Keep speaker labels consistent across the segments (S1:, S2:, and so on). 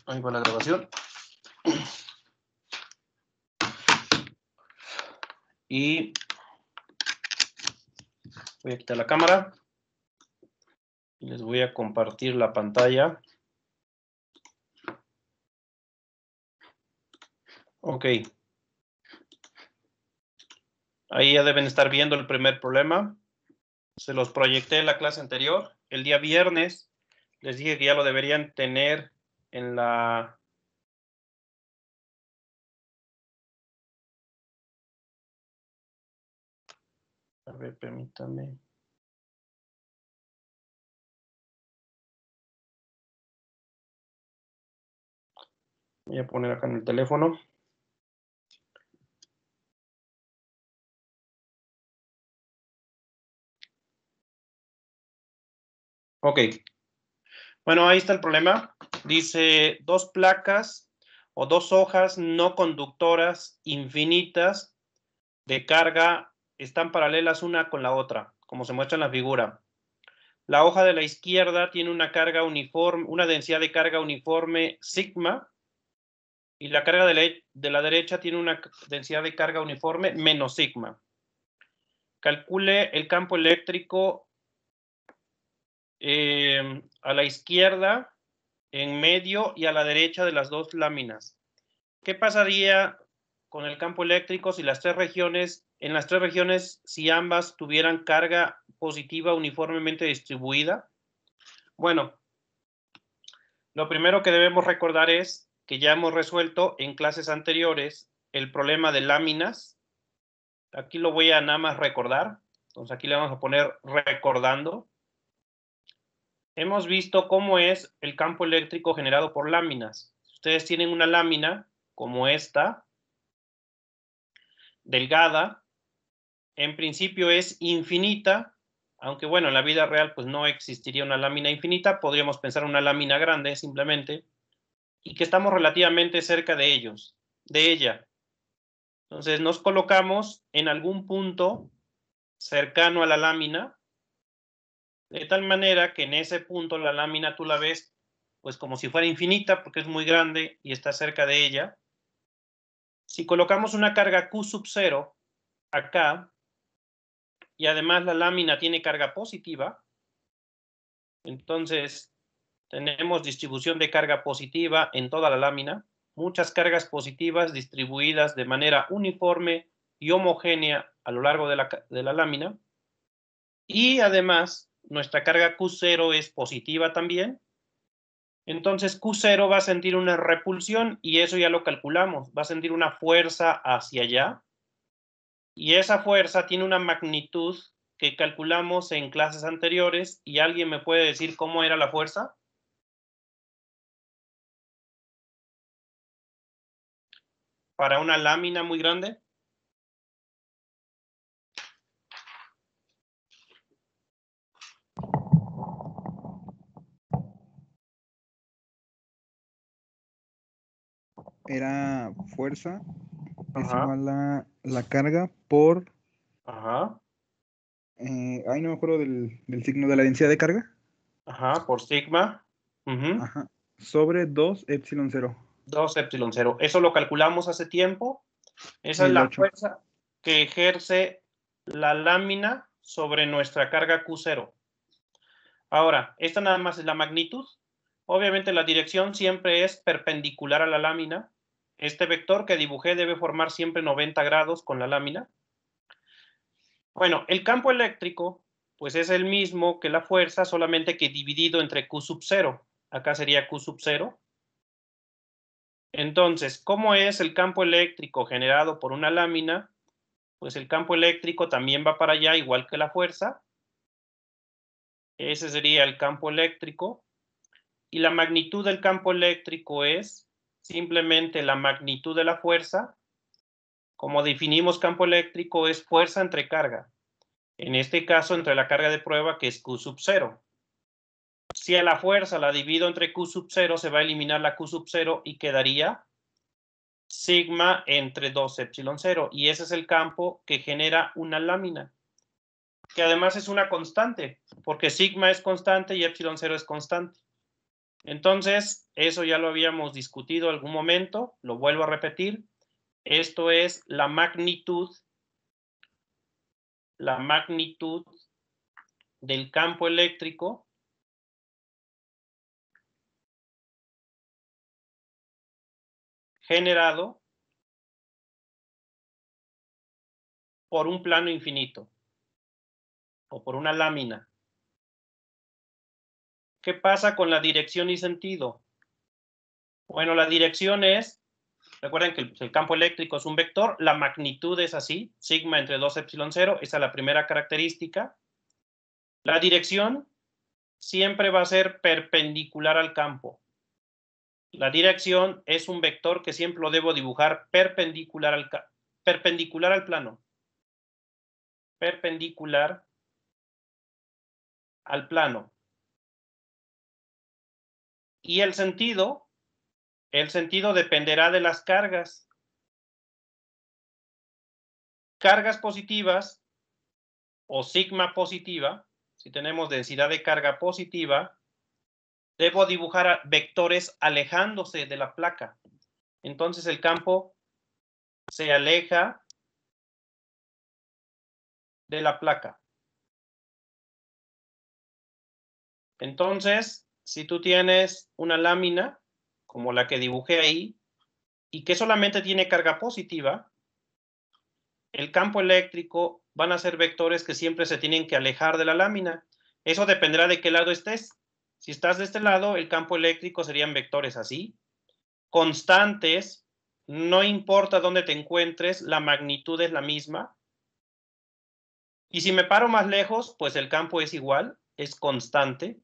S1: Ahí va la grabación. Y voy a quitar la cámara. Y les voy a compartir la pantalla. Ok. Ahí ya deben estar viendo el primer problema. Se los proyecté en la clase anterior. El día viernes les dije que ya lo deberían tener en la... A ver, permítame. Voy a poner acá en el teléfono. Ok. Bueno, ahí está el problema. Dice, dos placas o dos hojas no conductoras infinitas de carga están paralelas una con la otra, como se muestra en la figura. La hoja de la izquierda tiene una carga uniforme, una densidad de carga uniforme sigma, y la carga de la derecha tiene una densidad de carga uniforme menos sigma. Calcule el campo eléctrico a la izquierda, en medio y a la derecha de las dos láminas. ¿Qué pasaría con el campo eléctrico si en las tres regiones, si ambas tuvieran carga positiva uniformemente distribuida? Bueno, lo primero que debemos recordar es que ya hemos resuelto en clases anteriores el problema de láminas. Aquí lo voy a nada más recordar. Entonces aquí le vamos a poner recordando. Hemos visto cómo es el campo eléctrico generado por láminas. Ustedes tienen una lámina como esta, delgada, en principio es infinita, aunque bueno, en la vida real pues no existiría una lámina infinita, podríamos pensar una lámina grande simplemente, y que estamos relativamente cerca de ella. Entonces nos colocamos en algún punto cercano a la lámina, de tal manera que en ese punto la lámina tú la ves pues como si fuera infinita porque es muy grande y está cerca de ella. Si colocamos una carga Q sub 0 acá, y además la lámina tiene carga positiva, entonces tenemos distribución de carga positiva en toda la lámina, muchas cargas positivas distribuidas de manera uniforme y homogénea a lo largo de la lámina, y además nuestra carga Q0 es positiva también. Entonces Q0 va a sentir una repulsión y eso ya lo calculamos, va a sentir una fuerza hacia allá, y esa fuerza tiene una magnitud que calculamos en clases anteriores. ¿Y alguien me puede decir cómo era la fuerza? Para una lámina muy grande.
S2: Era fuerza es
S1: Ajá.
S2: igual a la carga por...
S1: Ajá.
S2: Ay, no me acuerdo del signo de la densidad de carga.
S1: Ajá, por sigma.
S2: Ajá. Sobre 2 epsilon 0.
S1: 2 epsilon 0. Eso lo calculamos hace tiempo. Esa es
S2: El
S1: la
S2: 8.
S1: fuerza que ejerce la lámina sobre nuestra carga Q0. Ahora, esta nada más es la magnitud. Obviamente la dirección siempre es perpendicular a la lámina. Este vector que dibujé debe formar siempre 90 grados con la lámina. Bueno, el campo eléctrico pues es el mismo que la fuerza, solamente que dividido entre Q sub 0. Acá sería Q sub 0. Entonces, ¿cómo es el campo eléctrico generado por una lámina? Pues el campo eléctrico también va para allá, igual que la fuerza. Ese sería el campo eléctrico. Y la magnitud del campo eléctrico es simplemente la magnitud de la fuerza. Como definimos campo eléctrico, es fuerza entre carga. En este caso, entre la carga de prueba, que es Q sub 0. Si a la fuerza la divido entre Q sub 0, se va a eliminar la Q sub 0 y quedaría sigma entre 2 epsilon 0. Y ese es el campo que genera una lámina, que además es una constante, porque sigma es constante y epsilon 0 es constante. Entonces, eso ya lo habíamos discutido en algún momento, lo vuelvo a repetir. Esto es la magnitud del campo eléctrico generado por un plano infinito o por una lámina. ¿Qué pasa con la dirección y sentido? Bueno, la dirección es, recuerden que el campo eléctrico es un vector, la magnitud es así, sigma entre 2 epsilon 0, esa es la primera característica. La dirección siempre va a ser perpendicular al campo. La dirección es un vector que siempre lo debo dibujar perpendicular al plano. Perpendicular al plano. Y el sentido dependerá de las cargas. Cargas positivas o sigma positiva, si tenemos densidad de carga positiva, debo dibujar vectores alejándose de la placa. Entonces el campo se aleja de la placa. Entonces, si tú tienes una lámina, como la que dibujé ahí, y que solamente tiene carga positiva, el campo eléctrico van a ser vectores que siempre se tienen que alejar de la lámina. Eso dependerá de qué lado estés. Si estás de este lado, el campo eléctrico serían vectores así, constantes, no importa dónde te encuentres, la magnitud es la misma. Y si me paro más lejos, pues el campo es igual, es constante.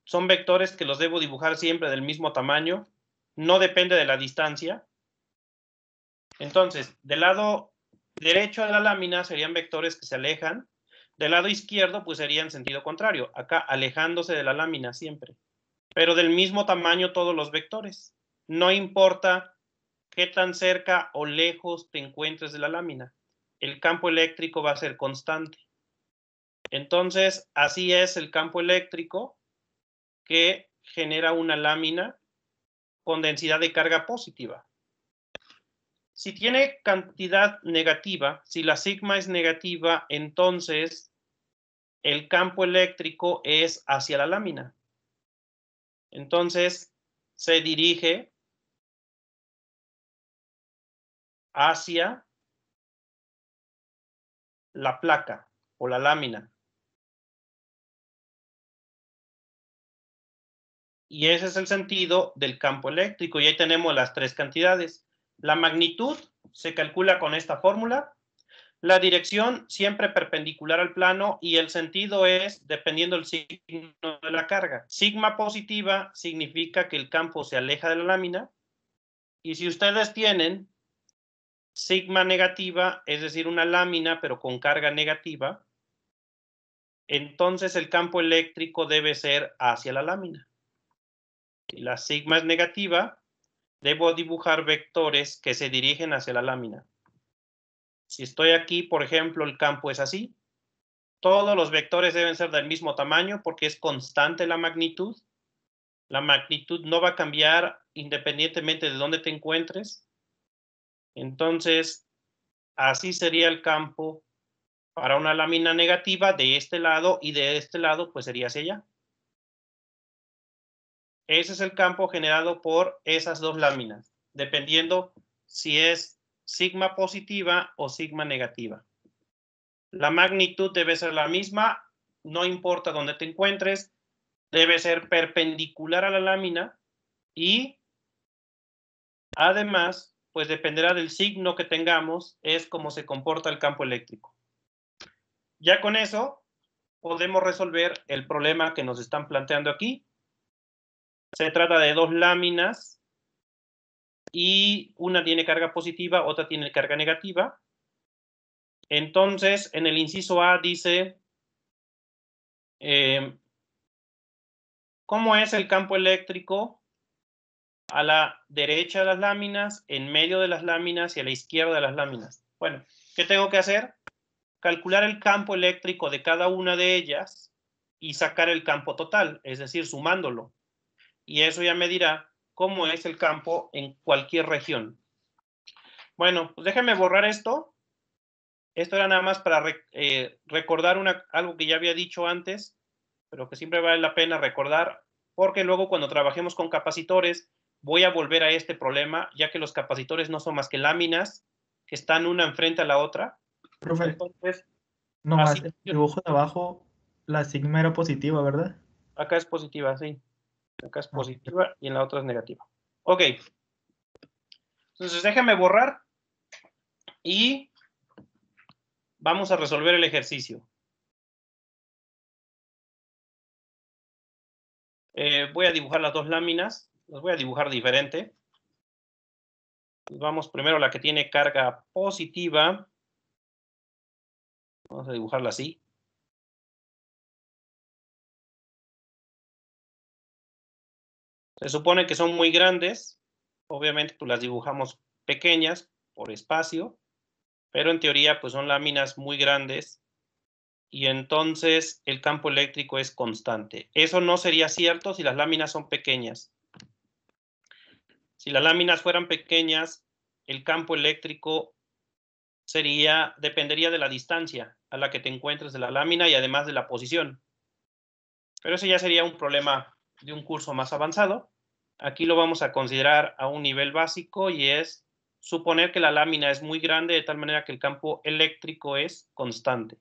S1: Son vectores que los debo dibujar siempre del mismo tamaño, no depende de la distancia. Entonces, del lado derecho de la lámina serían vectores que se alejan, del lado izquierdo pues sería en sentido contrario, acá alejándose de la lámina siempre, pero del mismo tamaño todos los vectores. No importa qué tan cerca o lejos te encuentres de la lámina, el campo eléctrico va a ser constante. Entonces, así es el campo eléctrico que genera una lámina con densidad de carga positiva. Si tiene cantidad negativa, si la sigma es negativa, entonces el campo eléctrico es hacia la lámina. Entonces se dirige hacia la placa o la lámina. Y ese es el sentido del campo eléctrico. Y ahí tenemos las tres cantidades. La magnitud se calcula con esta fórmula. La dirección siempre perpendicular al plano y el sentido es dependiendo del signo de la carga. Sigma positiva significa que el campo se aleja de la lámina y si ustedes tienen sigma negativa, es decir, una lámina pero con carga negativa, entonces el campo eléctrico debe ser hacia la lámina. Si la sigma es negativa, debo dibujar vectores que se dirigen hacia la lámina. Si estoy aquí, por ejemplo, el campo es así. Todos los vectores deben ser del mismo tamaño porque es constante la magnitud. La magnitud no va a cambiar independientemente de dónde te encuentres. Entonces, así sería el campo para una lámina negativa de este lado y de este lado pues sería hacia allá. Ese es el campo generado por esas dos láminas, dependiendo si es sigma positiva o sigma negativa. La magnitud debe ser la misma, no importa dónde te encuentres, debe ser perpendicular a la lámina y además, pues dependerá del signo que tengamos, es cómo se comporta el campo eléctrico. Ya con eso podemos resolver el problema que nos están planteando aquí. Se trata de dos láminas y una tiene carga positiva, otra tiene carga negativa. Entonces, en el inciso A dice, ¿cómo es el campo eléctrico a la derecha de las láminas, en medio de las láminas y a la izquierda de las láminas? Bueno, ¿qué tengo que hacer? Calcular el campo eléctrico de cada una de ellas y sacar el campo total, es decir, sumándolo. y eso ya me dirá cómo es el campo en cualquier región. Bueno, pues déjenme borrar esto. Esto era nada más para recordar algo que ya había dicho antes, pero que siempre vale la pena recordar, porque luego cuando trabajemos con capacitores voy a volver a este problema, ya que los capacitores no son más que láminas que están una enfrente a la otra.
S3: Profe,
S1: Entonces,
S3: nomás
S1: así,
S3: el dibujo de abajo, la sigma era positiva, ¿verdad?
S1: acá es positiva, sí. Acá es
S3: Ah,
S1: positiva y en la otra es negativa. Ok. Entonces déjame borrar y vamos a resolver el ejercicio. Voy a dibujar las dos láminas. Las voy a dibujar diferente. Vamos primero a la que tiene carga positiva. Vamos a dibujarla así. Se supone que son muy grandes. Obviamente, pues las dibujamos pequeñas por espacio. Pero en teoría, pues son láminas muy grandes. Y entonces el campo eléctrico es constante. Eso no sería cierto si las láminas son pequeñas. Si las láminas fueran pequeñas, el campo eléctrico dependería de la distancia a la que te encuentres de la lámina y además de la posición. Pero ese ya sería un problema de un curso más avanzado. Aquí lo vamos a considerar a un nivel básico y es suponer que la lámina es muy grande de tal manera que el campo eléctrico es constante.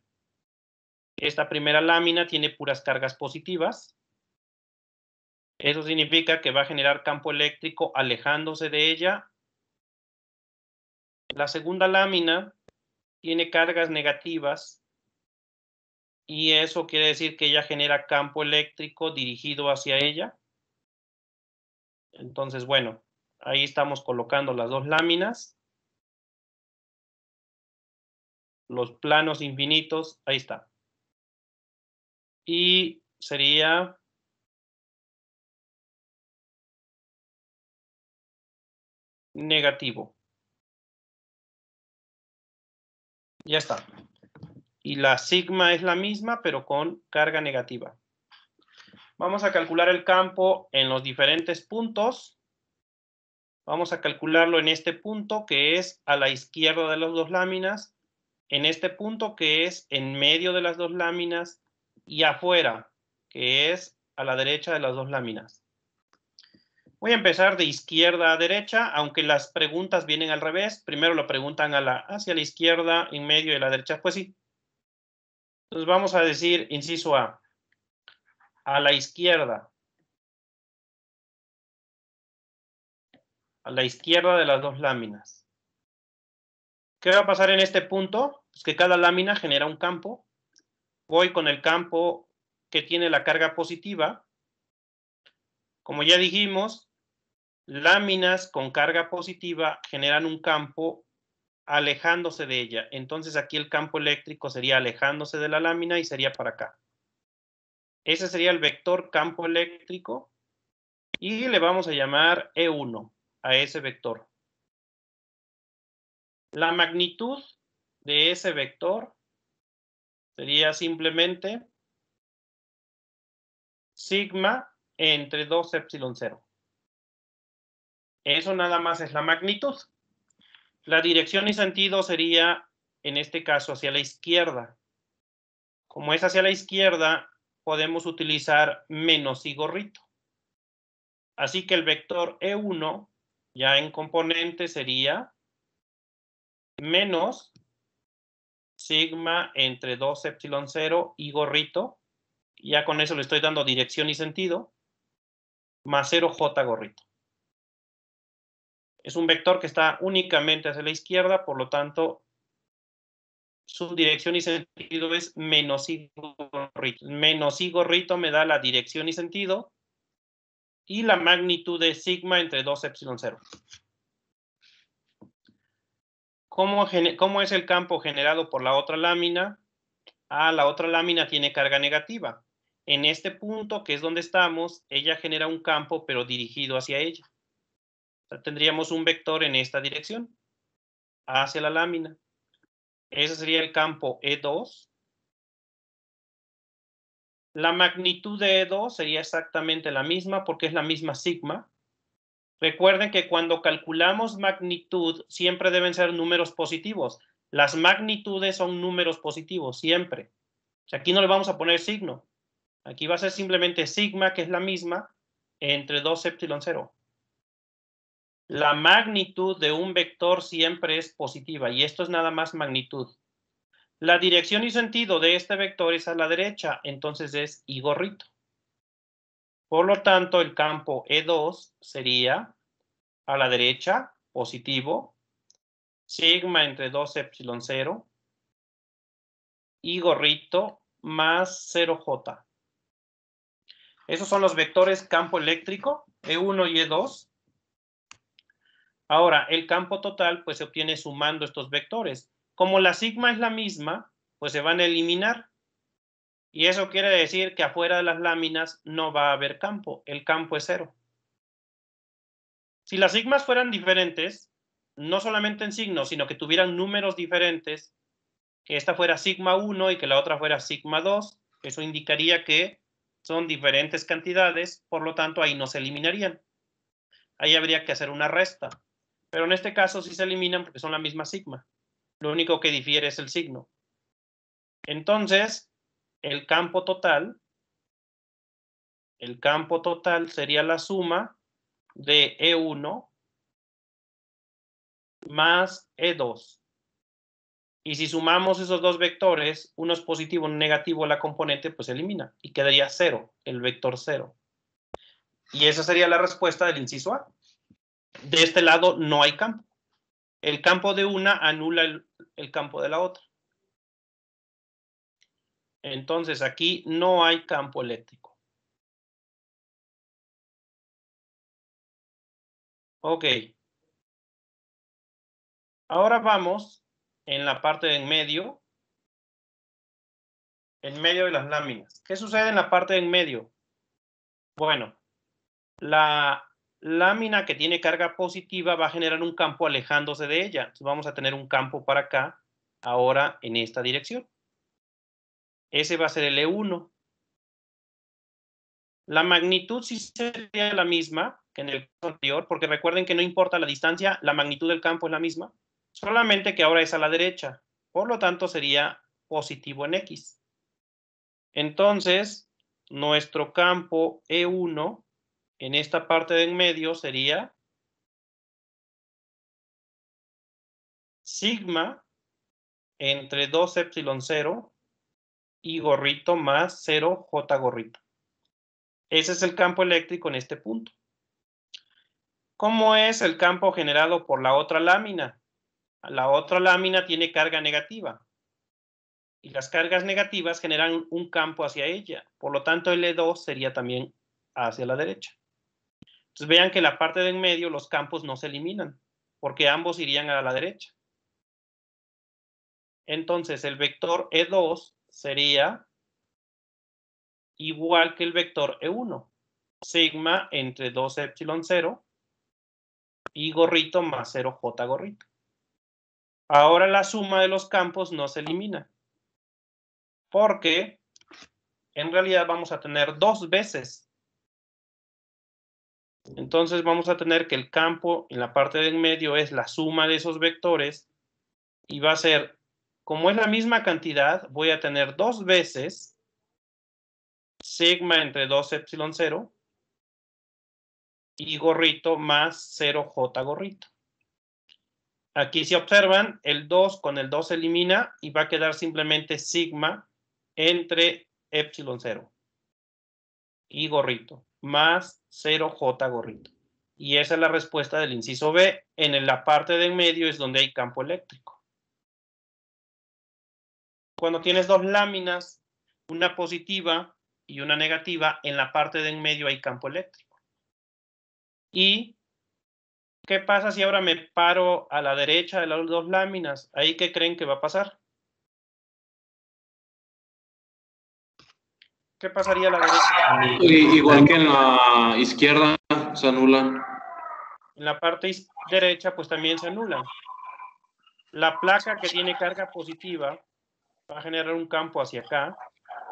S1: Esta primera lámina tiene puras cargas positivas. Eso significa que va a generar campo eléctrico alejándose de ella. La segunda lámina tiene cargas negativas y eso quiere decir que ella genera campo eléctrico dirigido hacia ella. Entonces, bueno, ahí estamos colocando las dos láminas. Los planos infinitos, ahí está. Y sería negativo. Ya está. Y la sigma es la misma, pero con carga negativa. Vamos a calcular el campo en los diferentes puntos. Vamos a calcularlo en este punto, que es a la izquierda de las dos láminas, en este punto, que es en medio de las dos láminas, y afuera, que es a la derecha de las dos láminas. Voy a empezar de izquierda a derecha, aunque las preguntas vienen al revés. Primero lo preguntan hacia la izquierda, en medio de la derecha. Pues sí. Entonces vamos a decir, inciso A, a la izquierda. A la izquierda de las dos láminas. ¿Qué va a pasar en este punto? Pues que cada lámina genera un campo. Voy con el campo que tiene la carga positiva. Como ya dijimos, láminas con carga positiva generan un campo alejándose de ella. Entonces aquí el campo eléctrico sería alejándose de la lámina y sería para acá. Ese sería el vector campo eléctrico y le vamos a llamar E1 a ese vector. La magnitud de ese vector sería simplemente sigma entre 2 epsilon 0. Eso nada más es la magnitud. La dirección y sentido sería, en este caso, hacia la izquierda. Como es hacia la izquierda, podemos utilizar menos y gorrito. Así que el vector E1, ya en componente, sería menos sigma entre 2 epsilon 0 y gorrito. Ya con eso le estoy dando dirección y sentido, más 0j gorrito. Es un vector que está únicamente hacia la izquierda, por lo tanto, su dirección y sentido es menos y gorrito. Menos y gorrito me da la dirección y sentido y la magnitud de sigma entre 2 epsilon 0. ¿Cómo es el campo generado por la otra lámina? La otra lámina tiene carga negativa. En este punto, que es donde estamos, ella genera un campo, pero dirigido hacia ella. O sea, tendríamos un vector en esta dirección, hacia la lámina. Ese sería el campo E2. La magnitud de E2 sería exactamente la misma porque es la misma sigma. Recuerden que cuando calculamos magnitud siempre deben ser números positivos. Las magnitudes son números positivos, siempre. O sea, aquí no le vamos a poner signo. Aquí va a ser simplemente sigma, que es la misma, entre 2 epsilon 0. La magnitud de un vector siempre es positiva, y esto es nada más magnitud. La dirección y sentido de este vector es a la derecha, entonces es y gorrito. Por lo tanto, el campo E2 sería a la derecha, positivo, sigma entre 2 epsilon 0, y gorrito más 0J. Esos son los vectores campo eléctrico, E1 y E2. Ahora, el campo total pues se obtiene sumando estos vectores. Como la sigma es la misma, pues se van a eliminar. Y eso quiere decir que afuera de las láminas no va a haber campo. El campo es 0. Si las sigmas fueran diferentes, no solamente en signo, sino que tuvieran números diferentes, que esta fuera sigma 1 y que la otra fuera sigma 2, eso indicaría que son diferentes cantidades, por lo tanto ahí no se eliminarían. Ahí habría que hacer una resta. Pero en este caso sí se eliminan porque son la misma sigma. Lo único que difiere es el signo. Entonces, el campo total sería la suma de E1 más E2. Y si sumamos esos dos vectores, uno es positivo, uno negativo, la componente pues se elimina y quedaría 0, el vector 0. Y esa sería la respuesta del inciso A. De este lado no hay campo. El campo de una anula el campo de la otra. Entonces aquí no hay campo eléctrico. Ok. Ahora vamos en la parte de en medio de las láminas. ¿Qué sucede en la parte de en medio? Bueno, la lámina que tiene carga positiva va a generar un campo alejándose de ella. Entonces vamos a tener un campo para acá, ahora en esta dirección. Ese va a ser el E1. La magnitud sí sería la misma que en el caso anterior, porque recuerden que no importa la distancia, la magnitud del campo es la misma, solamente que ahora es a la derecha. Por lo tanto, sería positivo en X. Entonces, nuestro campo E1 en esta parte de en medio sería sigma entre 2 epsilon 0 y gorrito más 0 J gorrito. Ese es el campo eléctrico en este punto. ¿Cómo es el campo generado por la otra lámina? La otra lámina tiene carga negativa. Y las cargas negativas generan un campo hacia ella. Por lo tanto, el E2 sería también hacia la derecha. Entonces vean que la parte de en medio los campos no se eliminan, porque ambos irían a la derecha. Entonces el vector E2 sería igual que el vector E1. Sigma entre 2 epsilon 0 y gorrito más 0 J gorrito. Ahora la suma de los campos no se elimina, porque en realidad vamos a tener dos veces. Entonces vamos a tener que el campo en la parte de en medio es la suma de esos vectores y va a ser, como es la misma cantidad, voy a tener dos veces sigma entre 2 epsilon 0 y gorrito más 0 J gorrito. Aquí si observan, el 2 con el 2 se elimina y va a quedar simplemente sigma entre epsilon 0 y gorrito más 0 J gorrito. Y esa es la respuesta del inciso B. En la parte de en medio es donde hay campo eléctrico. Cuando tienes dos láminas, una positiva y una negativa, en la parte de en medio hay campo eléctrico. ¿Y qué pasa si ahora me paro a la derecha de las dos láminas? ¿Ahí qué creen que va a pasar? ¿Qué pasaría a la derecha?
S4: Igual que en la izquierda, se anulan.
S1: En la parte derecha, pues también se anulan. La placa que tiene carga positiva va a generar un campo hacia acá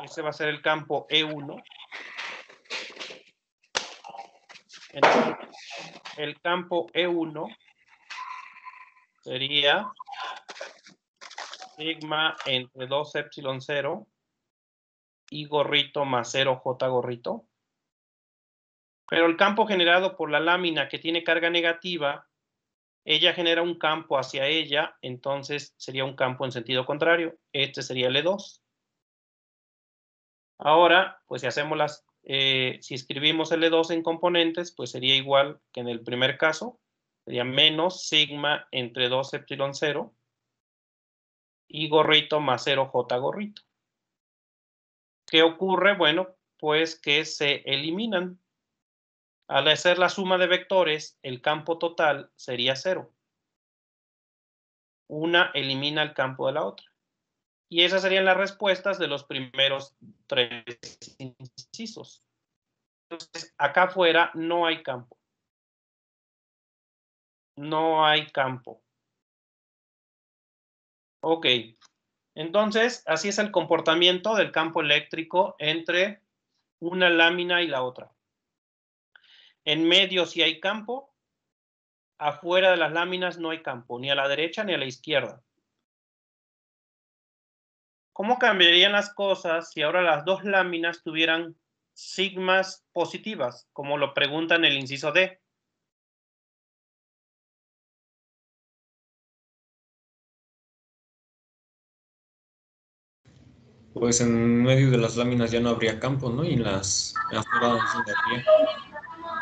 S1: Ese va a ser el campo E1. Entonces, el campo E1 sería sigma entre 2 epsilon 0 y gorrito más 0 j gorrito. Pero el campo generado por la lámina que tiene carga negativa, ella genera un campo hacia ella, entonces sería un campo en sentido contrario. Este sería el E2. Ahora, pues si hacemos si escribimos el E2 en componentes, pues sería igual que en el primer caso. Sería menos sigma entre 2 epsilon 0 y gorrito más 0 j gorrito. ¿Qué ocurre? Bueno, pues que se eliminan. Al hacer la suma de vectores, el campo total sería 0. Una elimina el campo de la otra. Y esas serían las respuestas de los primeros 3 incisos. Entonces, acá afuera no hay campo. No hay campo. Ok. Entonces, así es el comportamiento del campo eléctrico entre una lámina y la otra. En medio sí hay campo. Afuera de las láminas no hay campo, ni a la derecha ni a la izquierda. ¿Cómo cambiarían las cosas si ahora las dos láminas tuvieran sigmas positivas, como lo pregunta en el inciso D?
S5: Pues en medio de las láminas ya no habría campo, ¿no? Y en las afuera sí habría.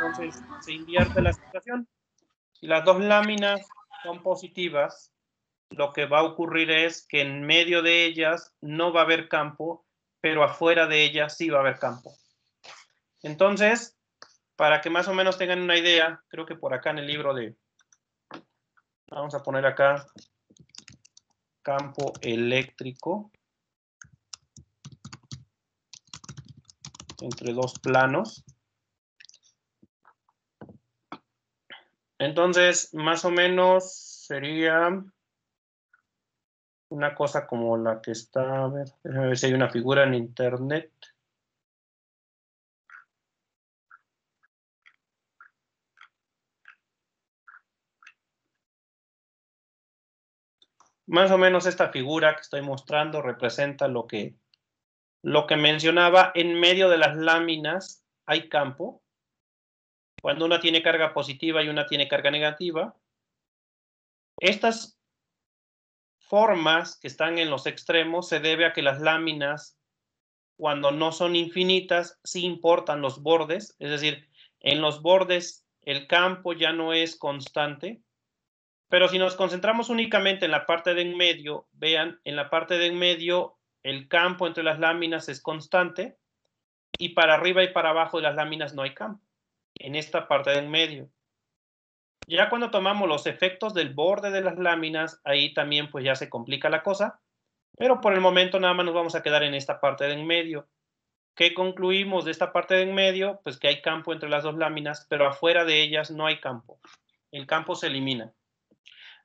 S1: Entonces se invierte la situación. Si las dos láminas son positivas, lo que va a ocurrir es que en medio de ellas no va a haber campo, pero afuera de ellas sí va a haber campo. Entonces, para que más o menos tengan una idea, creo que por acá en el libro vamos a poner acá campo eléctrico entre dos planos. Entonces, más o menos sería una cosa como la que está, a ver, déjame ver si hay una figura en internet. Más o menos esta figura que estoy mostrando representa lo que mencionaba. En medio de las láminas hay campo. Cuando una tiene carga positiva y una tiene carga negativa. Estas formas que están en los extremos se debe a que las láminas, cuando no son infinitas, sí importan los bordes. Es decir, en los bordes el campo ya no es constante. Pero si nos concentramos únicamente en la parte de en medio, vean, en la parte de en medio el campo entre las láminas es constante y para arriba y para abajo de las láminas no hay campo, en esta parte de en medio. Ya cuando tomamos los efectos del borde de las láminas, ahí también pues ya se complica la cosa, pero por el momento nada más nos vamos a quedar en esta parte de en medio. ¿Qué concluimos de esta parte de en medio? Pues que hay campo entre las dos láminas, pero afuera de ellas no hay campo. El campo se elimina.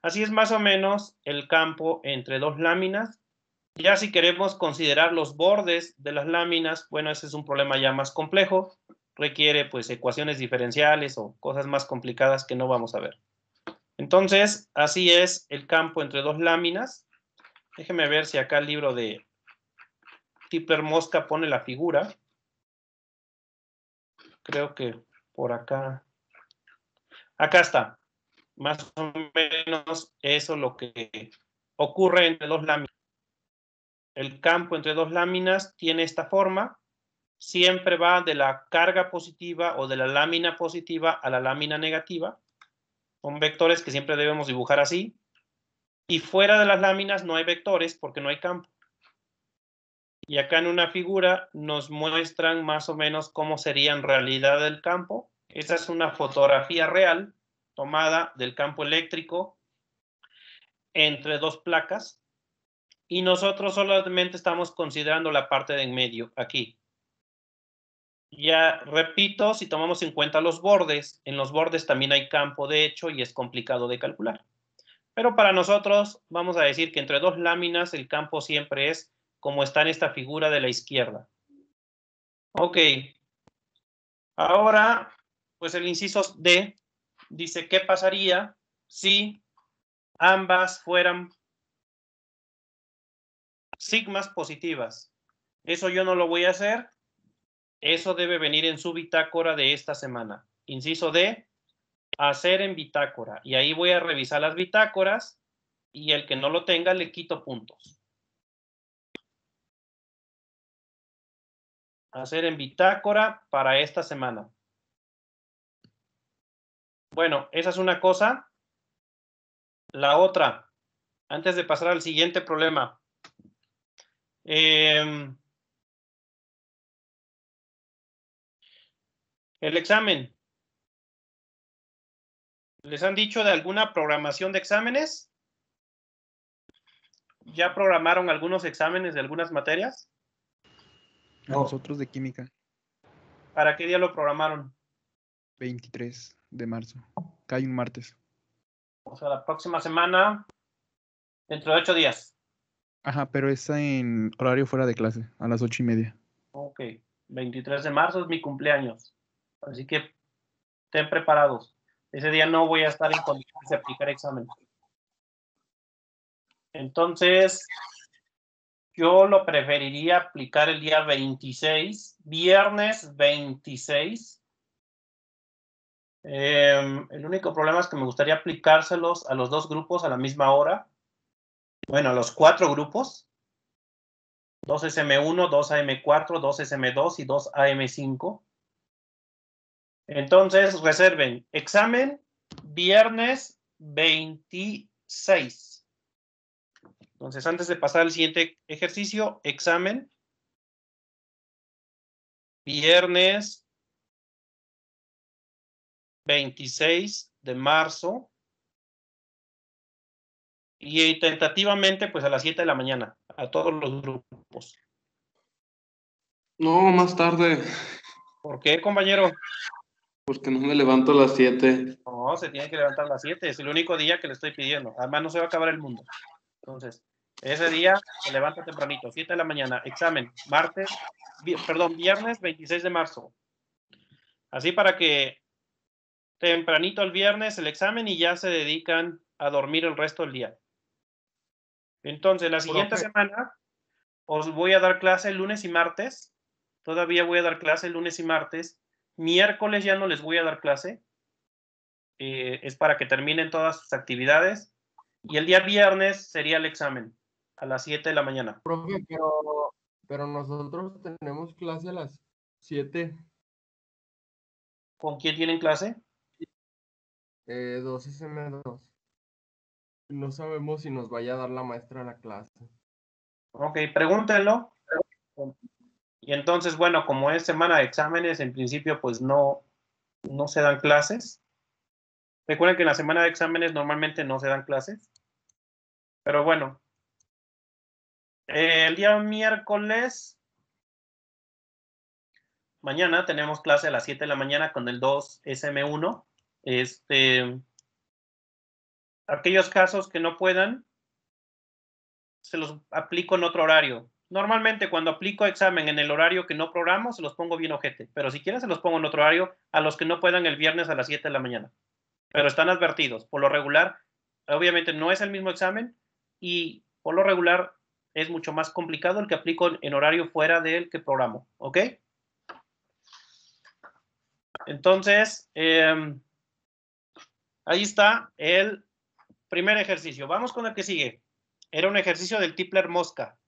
S1: Así es más o menos el campo entre dos láminas. Ya si queremos considerar los bordes de las láminas, bueno, ese es un problema ya más complejo. Requiere pues ecuaciones diferenciales o cosas más complicadas que no vamos a ver. Entonces, así es el campo entre dos láminas. Déjenme ver si acá el libro de Tipler Mosca pone la figura. Creo que por acá. Acá está. Más o menos eso es lo que ocurre entre dos láminas. El campo entre dos láminas tiene esta forma. Siempre va de la carga positiva o de la lámina positiva a la lámina negativa. Son vectores que siempre debemos dibujar así. Y fuera de las láminas no hay vectores porque no hay campo. Y acá en una figura nos muestran más o menos cómo sería en realidad el campo. Esa es una fotografía real tomada del campo eléctrico entre dos placas. Y nosotros solamente estamos considerando la parte de en medio, aquí. Ya repito, si tomamos en cuenta los bordes, en los bordes también hay campo de hecho y es complicado de calcular. Pero para nosotros vamos a decir que entre dos láminas el campo siempre es como está en esta figura de la izquierda. Ok. Ahora, pues el inciso D dice, ¿qué pasaría si ambas fueran sigmas positivas? Eso yo no lo voy a hacer. Eso debe venir en su bitácora de esta semana. Inciso D, hacer en bitácora. Y ahí voy a revisar las bitácoras y el que no lo tenga le quito puntos. Hacer en bitácora para esta semana. Bueno, esa es una cosa. La otra, antes de pasar al siguiente problema. El examen. ¿Les han dicho de alguna programación de exámenes? ¿Ya programaron algunos exámenes de algunas materias?
S2: A nosotros de química,
S1: ¿Para qué día lo programaron?
S2: 23 de marzo. Cae un martes.
S1: O sea, la próxima semana, dentro de 8 días.
S2: Ajá, pero está en horario fuera de clase, a las 8:30.
S1: Ok, 23 de marzo es mi cumpleaños. Así que estén preparados. Ese día no voy a estar en condiciones de aplicar examen. Entonces, yo lo preferiría aplicar el día 26, viernes 26. El único problema es que me gustaría aplicárselos a los dos grupos a la misma hora. Bueno, a los 4 grupos. 2SM1, 2AM4, 2SM2 y 2AM5. Entonces, reserven examen viernes 26. Entonces, antes de pasar al siguiente ejercicio, examen viernes 26 de marzo y tentativamente pues a las 7 de la mañana, a todos los grupos.
S4: No, más tarde,
S1: ¿Por qué, compañero?
S4: porque no me levanto a las 7.
S1: No, se tiene que levantar a las 7, es el único día que le estoy pidiendo. Además, no se va a acabar el mundo. Entonces, ese día se levanta tempranito, 7 de la mañana, examen, viernes 26 de marzo. Así para que tempranito el viernes el examen y ya se dedican a dormir el resto del día. Entonces, la siguiente semana os voy a dar clase el lunes y martes. Todavía voy a dar clase el lunes y martes. Miércoles ya no les voy a dar clase. Es para que terminen todas sus actividades. Y el día viernes sería el examen a las 7 de la mañana.
S6: Profe, pero nosotros tenemos clase a las 7,
S1: ¿Con quién tienen clase?
S6: 2SM2. No sabemos si nos vaya a dar la maestra la clase.
S1: Ok, pregúntenlo. Y entonces, bueno, como es semana de exámenes, en principio, pues no se dan clases. Recuerden que en la semana de exámenes normalmente no se dan clases. Pero bueno. El día miércoles, mañana tenemos clase a las 7 de la mañana con el 2SM1. Aquellos casos que no puedan, se los aplico en otro horario. Normalmente cuando aplico examen en el horario que no programo, se los pongo bien ojete. Pero si quieren, se los pongo en otro horario a los que no puedan el viernes a las 7 de la mañana. Pero están advertidos. Por lo regular, obviamente no es el mismo examen y por lo regular es mucho más complicado el que aplico en horario fuera del que programo. ¿Ok? Entonces, ahí está el primer ejercicio. Vamos con el que sigue. Era un ejercicio del Tipler-Mosca.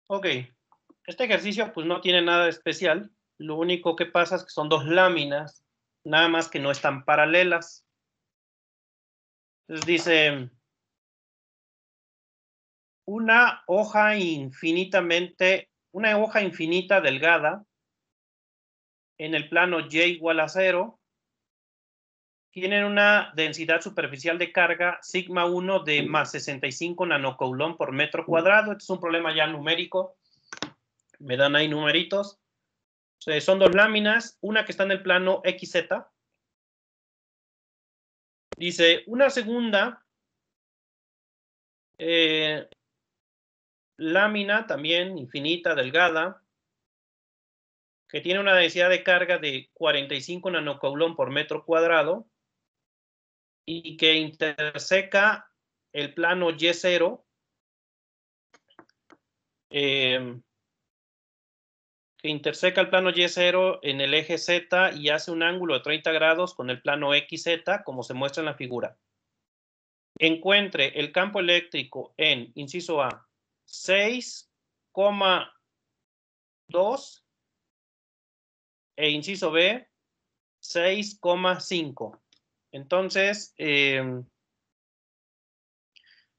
S1: Ok, este ejercicio pues no tiene nada de especial. Lo único que pasa es que son dos láminas, nada más que no están paralelas. Entonces dice, una hoja infinita delgada en el plano y igual a 0 tienen una densidad superficial de carga sigma 1 de más 65 nanocoulomb por metro cuadrado. Este es un problema ya numérico. Me dan ahí numeritos. Son dos láminas, una que está en el plano XZ. Dice, una segunda lámina también infinita, delgada, que tiene una densidad de carga de 45 nanocoulomb por metro cuadrado y que interseca el plano Y0, que interseca el plano Y0 en el eje Z y hace un ángulo de 30 grados con el plano XZ, como se muestra en la figura. Encuentre el campo eléctrico en, inciso A, 6,2 e inciso B, 6,5. Entonces, me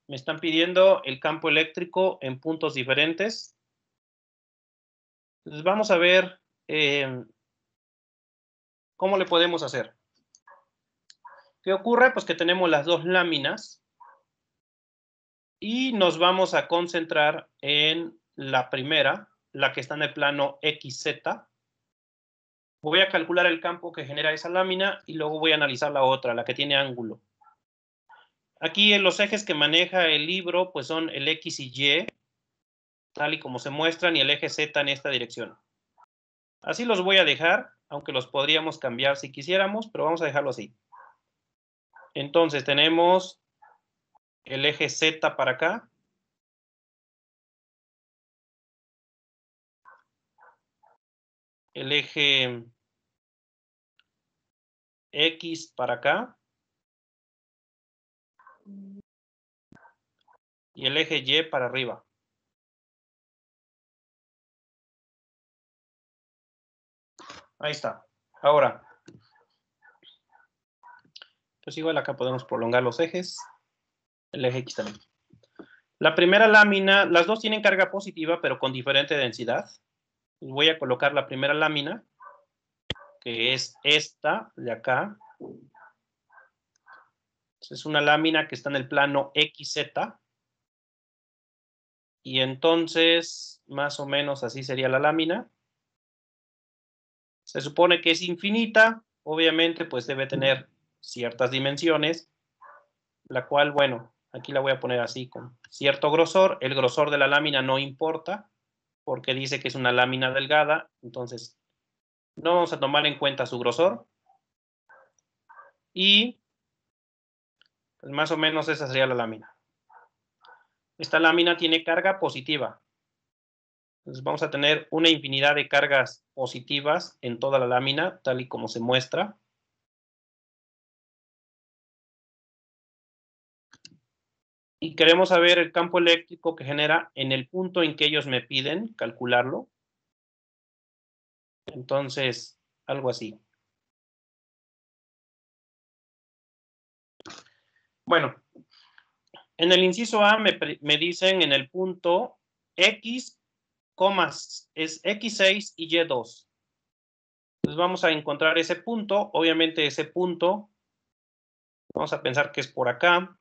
S1: están pidiendo el campo eléctrico en puntos diferentes. Entonces, vamos a ver cómo le podemos hacer. ¿Qué ocurre? Pues que tenemos las dos láminas y nos vamos a concentrar en la primera, la que está en el plano XZ. Voy a calcular el campo que genera esa lámina y luego voy a analizar la otra, la que tiene ángulo. Aquí en los ejes que maneja el libro pues son el X y Y, tal y como se muestran, y el eje Z en esta dirección. Así los voy a dejar, aunque los podríamos cambiar si quisiéramos, pero vamos a dejarlo así. Entonces tenemos el eje Z para acá. El eje X para acá. Y el eje Y para arriba. Ahí está. Ahora, pues igual acá podemos prolongar los ejes. El eje X también. La primera lámina, las dos tienen carga positiva, pero con diferente densidad. Voy a colocar la primera lámina, que es esta de acá. Es una lámina que está en el plano XZ. Y entonces, más o menos así sería la lámina. Se supone que es infinita. Obviamente, pues debe tener ciertas dimensiones. La cual, bueno, aquí la voy a poner así con cierto grosor. El grosor de la lámina no importa, porque dice que es una lámina delgada. Entonces, no vamos a tomar en cuenta su grosor. Y pues más o menos esa sería la lámina. Esta lámina tiene carga positiva. Entonces vamos a tener una infinidad de cargas positivas en toda la lámina, tal y como se muestra. Y queremos saber el campo eléctrico que genera en el punto en que ellos me piden calcularlo. Entonces, algo así. Bueno, en el inciso A me dicen en el punto X, es X6 y Y2. Entonces vamos a encontrar ese punto. Obviamente ese punto, vamos a pensar que es por acá.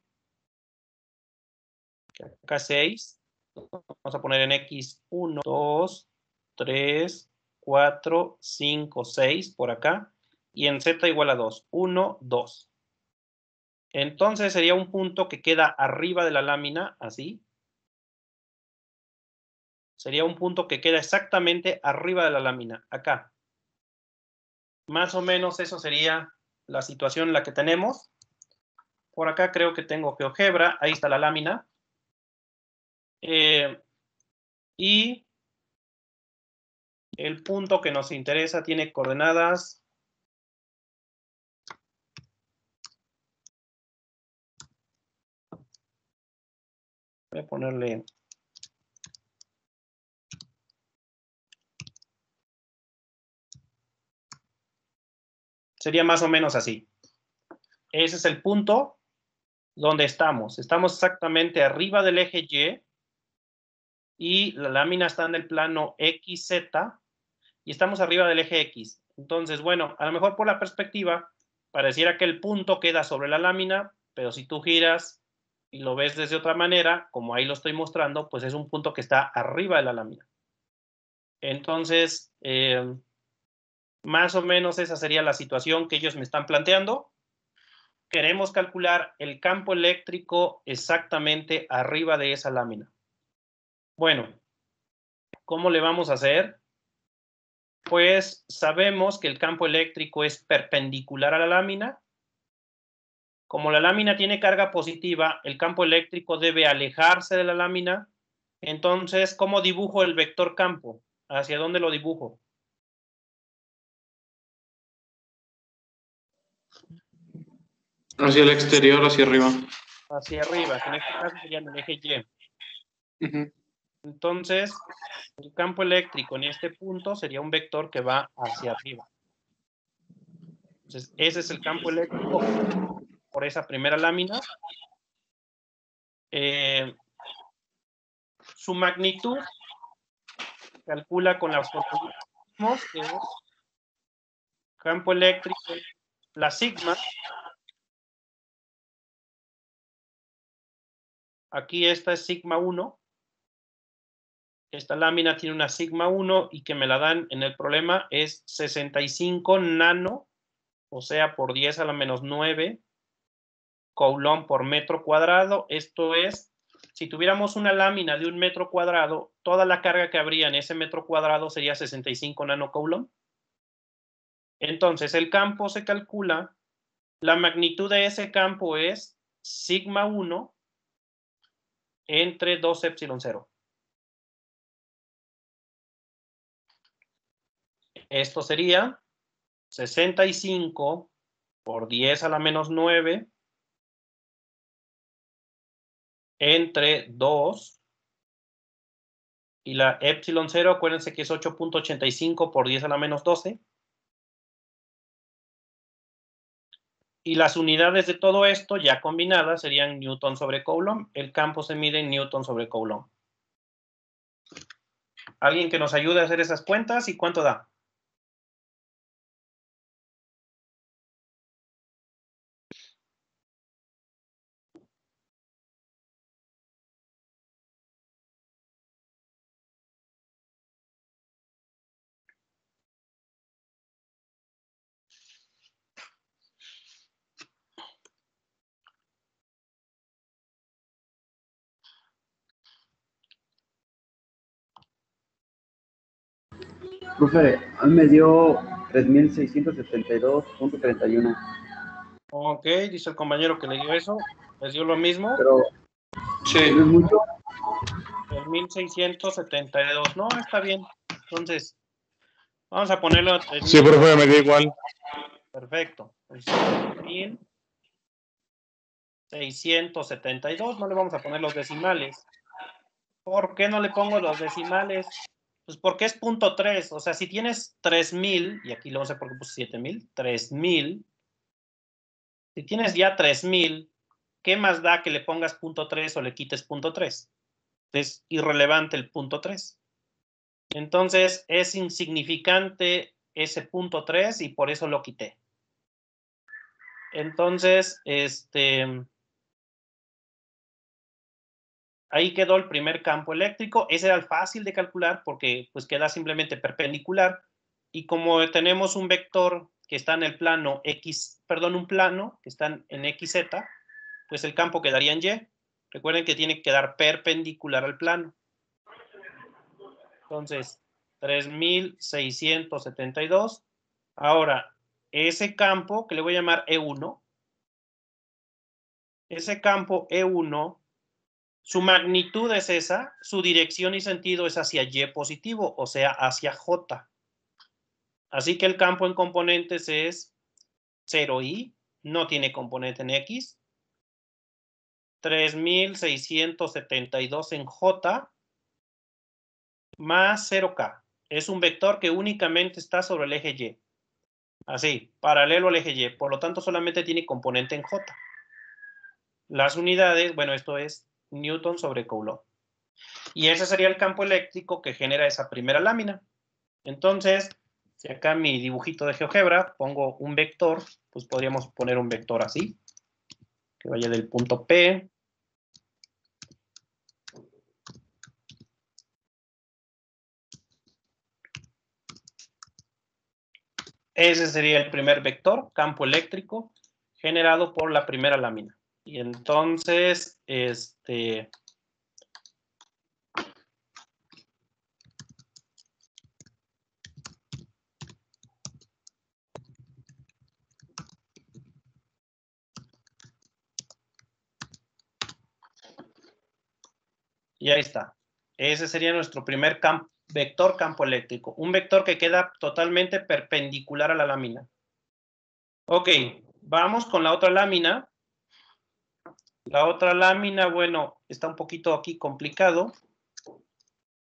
S1: Acá 6. Vamos a poner en X 1, 2, 3, 4, 5, 6 por acá. Y en Z igual a 2. 1, 2. Entonces sería un punto que queda arriba de la lámina, así. Sería un punto que queda exactamente arriba de la lámina, acá. Más o menos eso sería la situación en la que tenemos. Por acá creo que tengo GeoGebra. Ahí está la lámina. Y el punto que nos interesa tiene coordenadas. Voy a ponerle. Sería más o menos así. Ese es el punto donde estamos. Estamos exactamente arriba del eje Y la lámina está en el plano XZ y estamos arriba del eje X. Entonces, bueno, a lo mejor por la perspectiva Pareciera que el punto queda sobre la lámina, pero si tú giras y lo ves desde otra manera, como ahí lo estoy mostrando, pues es un punto que está arriba de la lámina. Entonces, más o menos esa sería la situación que ellos me están planteando. Queremos calcular el campo eléctrico exactamente arriba de esa lámina. Bueno, ¿cómo le vamos a hacer? Pues sabemos que el campo eléctrico es perpendicular a la lámina. Como la lámina tiene carga positiva, el campo eléctrico debe alejarse de la lámina. Entonces, ¿cómo dibujo el vector campo? ¿Hacia dónde lo dibujo?
S4: Hacia el exterior, hacia arriba.
S1: Hacia arriba, que en este caso sería el eje Y.
S4: Ujú.
S1: Entonces, el campo eléctrico en este punto sería un vector que va hacia arriba. Entonces, ese es el campo eléctrico por esa primera lámina. Su magnitud calcula con las fórmulas que es campo eléctrico, la sigma. Aquí esta es sigma 1. Esta lámina tiene una sigma 1 y que me la dan en el problema es 65 nano, o sea, por 10 a la menos 9 coulomb por metro cuadrado. Esto es, si tuviéramos una lámina de 1 metro cuadrado, toda la carga que habría en ese metro cuadrado sería 65 nanocoulomb. Entonces, el campo se calcula, la magnitud de ese campo es sigma 1 entre 2 epsilon 0. Esto sería 65 por 10 a la menos 9 entre 2 y la epsilon 0, acuérdense que es 8.85 por 10 a la menos 12. Y las unidades de todo esto ya combinadas serían newton sobre coulomb. El campo se mide en newton sobre coulomb. ¿Alguien que nos ayude a hacer esas cuentas y cuánto da?
S7: Profe, a mí me dio 3.672.31.
S1: Ok, dice el compañero que le dio eso. Les dio lo mismo.
S7: Pero
S4: Sí.
S7: no es mucho.
S1: 3.672. No, está bien. Entonces, vamos a ponerlo a 3.000.
S8: Sí, profe, me da igual.
S1: Perfecto. 3.672. No le vamos a poner los decimales. ¿Por qué no le pongo los decimales? Pues porque es 0.3. O sea, si tienes 3.000, y aquí lo vamos a hacer porque puse 7.000, 3.000. Si tienes ya 3.000, ¿qué más da que le pongas 0.3 o le quites 0.3? Es irrelevante el 0.3. Entonces, es insignificante ese 0.3 y por eso lo quité. Entonces, ahí quedó el primer campo eléctrico. Ese era el fácil de calcular porque pues queda simplemente perpendicular. Y como tenemos un vector que está en el plano X, perdón, un plano que está en XZ, pues el campo quedaría en Y. Recuerden que tiene que quedar perpendicular al plano. Entonces, 3.672. Ahora, ese campo que le voy a llamar E1, ese campo E1, su magnitud es esa, su dirección y sentido es hacia Y positivo, o sea, hacia J. Así que el campo en componentes es 0i, no tiene componente en X, 3.672 en J, más 0K. Es un vector que únicamente está sobre el eje Y. Así, paralelo al eje Y. Por lo tanto, solamente tiene componente en J. Las unidades, bueno, esto es newton sobre coulomb. Y ese sería el campo eléctrico que genera esa primera lámina. Entonces, Si acá mi dibujito de GeoGebra pongo un vector, pues podríamos poner un vector así, que vaya del punto P. Ese sería el primer vector, campo eléctrico, generado por la primera lámina. Y entonces, y ahí está. Ese sería nuestro primer vector campo eléctrico. Un vector que queda totalmente perpendicular a la lámina. Ok, vamos con la otra lámina. La otra lámina, bueno, está un poquito aquí complicado.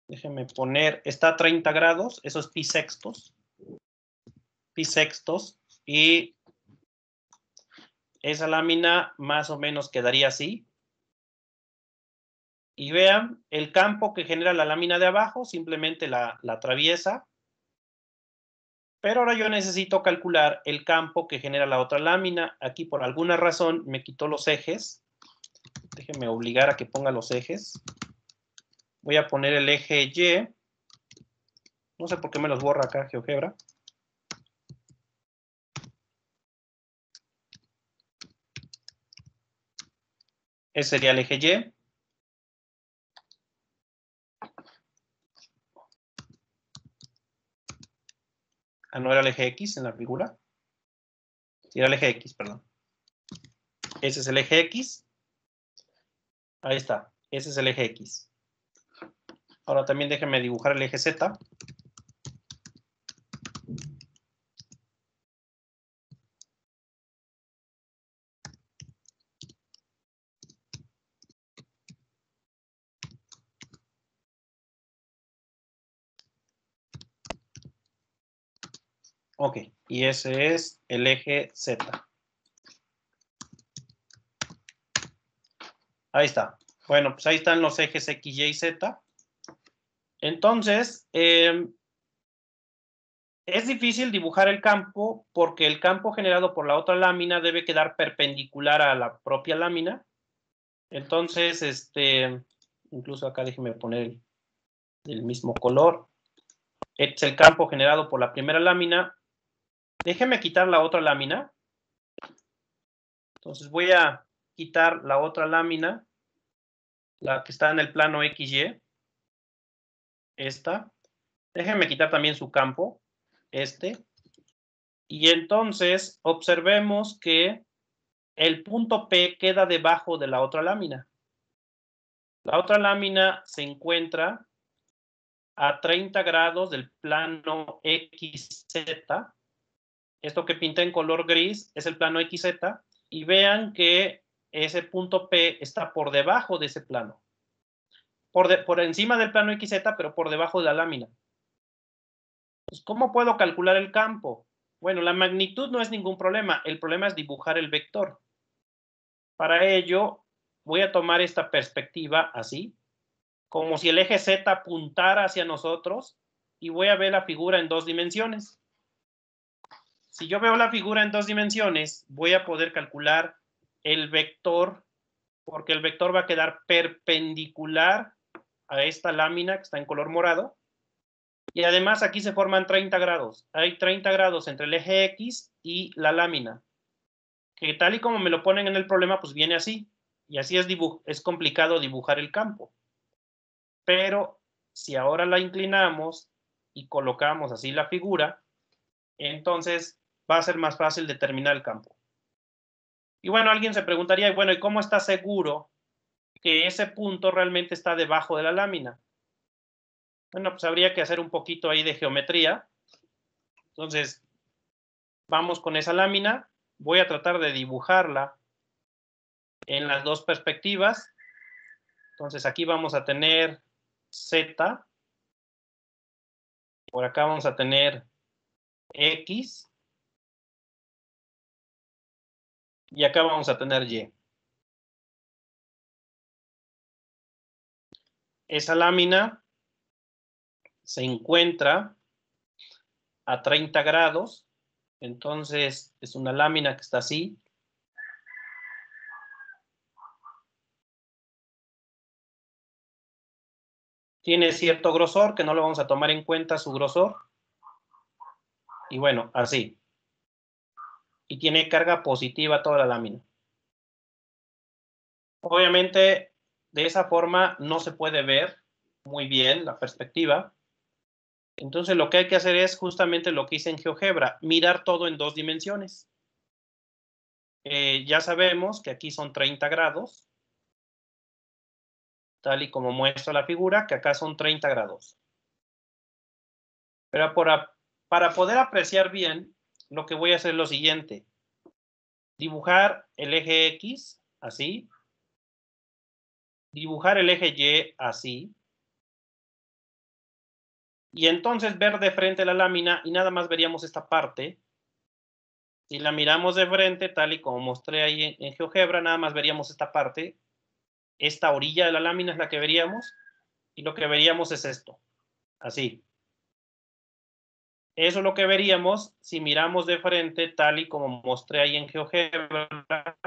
S1: Déjenme poner, está a 30 grados, eso es pi sextos. Pi sextos. Y esa lámina más o menos quedaría así. Y vean, el campo que genera la lámina de abajo simplemente la atraviesa. Pero ahora yo necesito calcular el campo que genera la otra lámina. Aquí por alguna razón me quitó los ejes. Déjenme obligar a que ponga los ejes. Voy a poner el eje Y. No sé por qué me los borra acá GeoGebra. Ese sería el eje Y. Ah, no era el eje X en la figura. Sí, era el eje X, perdón. Ese es el eje X. Ahí está. Ese es el eje X. Ahora también déjenme dibujar el eje Z. Ok, y ese es el eje Z. Ahí está. Bueno, pues ahí están los ejes X, Y y Z. Entonces, es difícil dibujar el campo porque el campo generado por la otra lámina debe quedar perpendicular a la propia lámina. Entonces, incluso acá déjenme poner el mismo color. Este es el campo generado por la primera lámina. Déjenme quitar la otra lámina. Entonces voy a quitar la otra lámina, la que está en el plano XY. Esta. Déjenme quitar también su campo, y entonces observemos que el punto P queda debajo de la otra lámina. La otra lámina se encuentra a 30 grados del plano XZ. Esto que pinté en color gris es el plano XZ, y vean que ese punto P está por debajo de ese plano. Por encima del plano XZ, pero por debajo de la lámina. Pues, ¿cómo puedo calcular el campo? Bueno, la magnitud no es ningún problema. El problema es dibujar el vector. Para ello, voy a tomar esta perspectiva así, como si el eje Z apuntara hacia nosotros, y voy a ver la figura en 2 dimensiones. Si yo veo la figura en 2 dimensiones, voy a poder calcular el vector, porque el vector va a quedar perpendicular a esta lámina que está en color morado. Y además aquí se forman 30 grados. Hay 30 grados entre el eje X y la lámina. Que tal y como me lo ponen en el problema, pues viene así. Y así es complicado dibujar el campo. Pero si ahora la inclinamos y colocamos así la figura, entonces va a ser más fácil determinar el campo. Y bueno, alguien se preguntaría, bueno, ¿y cómo está seguro que ese punto realmente está debajo de la lámina? Bueno, pues habría que hacer un poquito ahí de geometría. Entonces, vamos con esa lámina. Voy a tratar de dibujarla en las 2 perspectivas. Entonces, aquí vamos a tener Z. Por acá vamos a tener X. Y acá vamos a tener Y. Esa lámina se encuentra a 30 grados. Entonces, es una lámina que está así. Tiene cierto grosor, que no lo vamos a tomar en cuenta su grosor. Y bueno, así. Y tiene carga positiva toda la lámina. Obviamente, de esa forma no se puede ver muy bien la perspectiva. Entonces, lo que hay que hacer es justamente lo que hice en GeoGebra, mirar todo en 2 dimensiones. Ya sabemos que aquí son 30 grados, tal y como muestra la figura, que acá son 30 grados. Pero para poder apreciar bien, lo que voy a hacer es lo siguiente. Dibujar el eje X, así. Dibujar el eje Y, así. Y entonces ver de frente la lámina y nada más veríamos esta parte. Si la miramos de frente, tal y como mostré ahí en GeoGebra, nada más veríamos esta parte. Esta orilla de la lámina es la que veríamos. Y lo que veríamos es esto. Así. Eso es lo que veríamos si miramos de frente, tal y como mostré ahí en GeoGebra.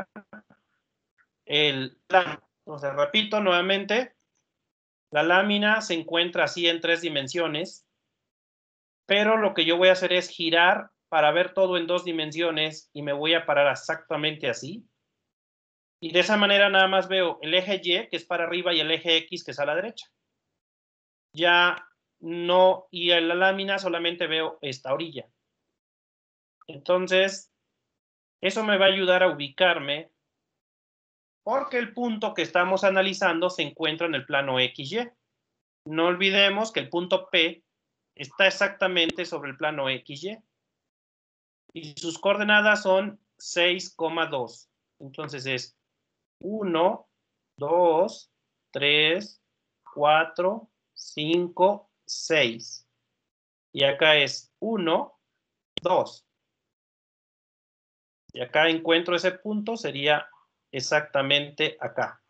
S1: Entonces, repito nuevamente, la lámina se encuentra así en 3 dimensiones, pero lo que yo voy a hacer es girar para ver todo en 2 dimensiones y me voy a parar exactamente así. Y de esa manera nada más veo el eje Y, que es para arriba, y el eje X, que es a la derecha. Ya no, y en la lámina solamente veo esta orilla. Entonces, eso me va a ayudar a ubicarme porque el punto que estamos analizando se encuentra en el plano XY. No olvidemos que el punto P está exactamente sobre el plano XY. Y sus coordenadas son 6,2. Entonces es 1, 2, 3, 4, 5, 6. Y acá es 1, 2. Y acá encuentro ese punto, sería exactamente acá.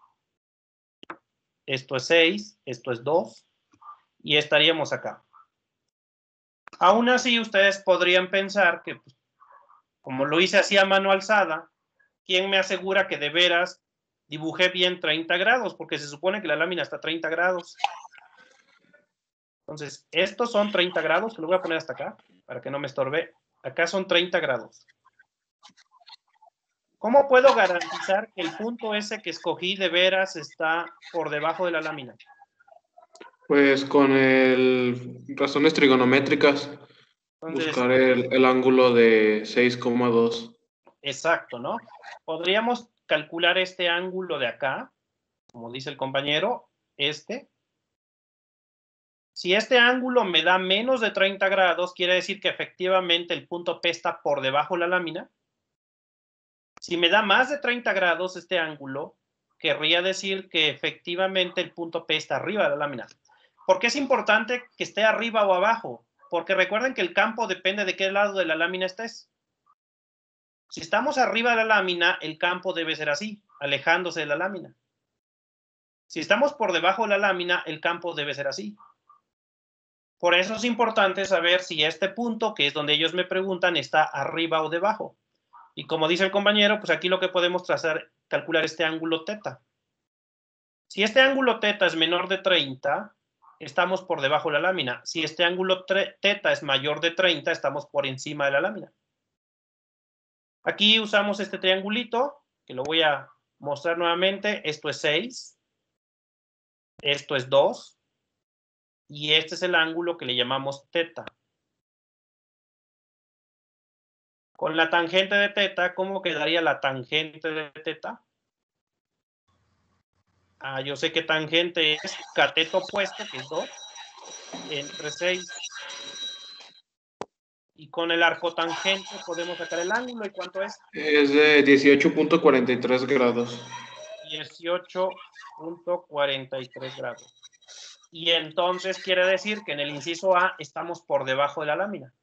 S1: Esto es 6, esto es 2, y estaríamos acá. Aún así, ustedes podrían pensar que, pues, como lo hice así a mano alzada, ¿quién me asegura que de veras dibujé bien 30 grados? Porque se supone que la lámina está a 30 grados. Entonces, estos son 30 grados, que lo voy a poner hasta acá, para que no me estorbe. Acá son 30 grados. ¿Cómo puedo garantizar que el punto ese que escogí de veras está por debajo de la lámina?
S4: Pues con razones trigonométricas,
S1: Entonces,
S4: buscar el ángulo de 6,2.
S1: exacto, ¿no? Podríamos calcular este ángulo de acá, como dice el compañero, este. Si este ángulo me da menos de 30 grados, quiere decir que efectivamente el punto P está por debajo de la lámina. Si me da más de 30 grados este ángulo, querría decir que efectivamente el punto P está arriba de la lámina. ¿Por qué es importante que esté arriba o abajo? Porque recuerden que el campo depende de qué lado de la lámina estés. Si estamos arriba de la lámina, el campo debe ser así, alejándose de la lámina. Si estamos por debajo de la lámina, el campo debe ser así. Por eso es importante saber si este punto, que es donde ellos me preguntan, está arriba o debajo. Y como dice el compañero, pues aquí lo que podemos trazar, calcular este ángulo teta. Si este ángulo teta es menor de 30, estamos por debajo de la lámina. Si este ángulo teta es mayor de 30, estamos por encima de la lámina. Aquí usamos este triangulito, que lo voy a mostrar nuevamente. Esto es 6. Esto es 2. Y este es el ángulo que le llamamos teta. Con la tangente de teta, ¿cómo quedaría la tangente de teta? Yo sé que tangente es cateto opuesto, que es 2, entre 6. Y con el arco tangente podemos sacar el ángulo. ¿Y cuánto es?
S4: Es de 18.43 grados.
S1: 18.43 grados. Y entonces quiere decir que en el inciso A estamos por debajo de la lámina.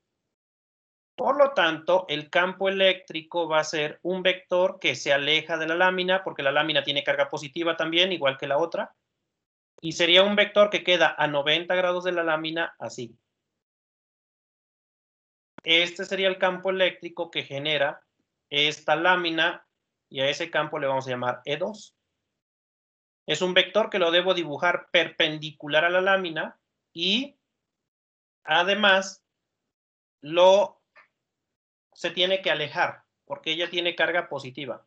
S1: Por lo tanto, el campo eléctrico va a ser un vector que se aleja de la lámina, porque la lámina tiene carga positiva también, igual que la otra. Y sería un vector que queda a 90 grados de la lámina, así. este sería el campo eléctrico que genera esta lámina y a ese campo le vamos a llamar E2. Es un vector que lo debo dibujar perpendicular a la lámina y además se tiene que alejar porque ella tiene carga positiva.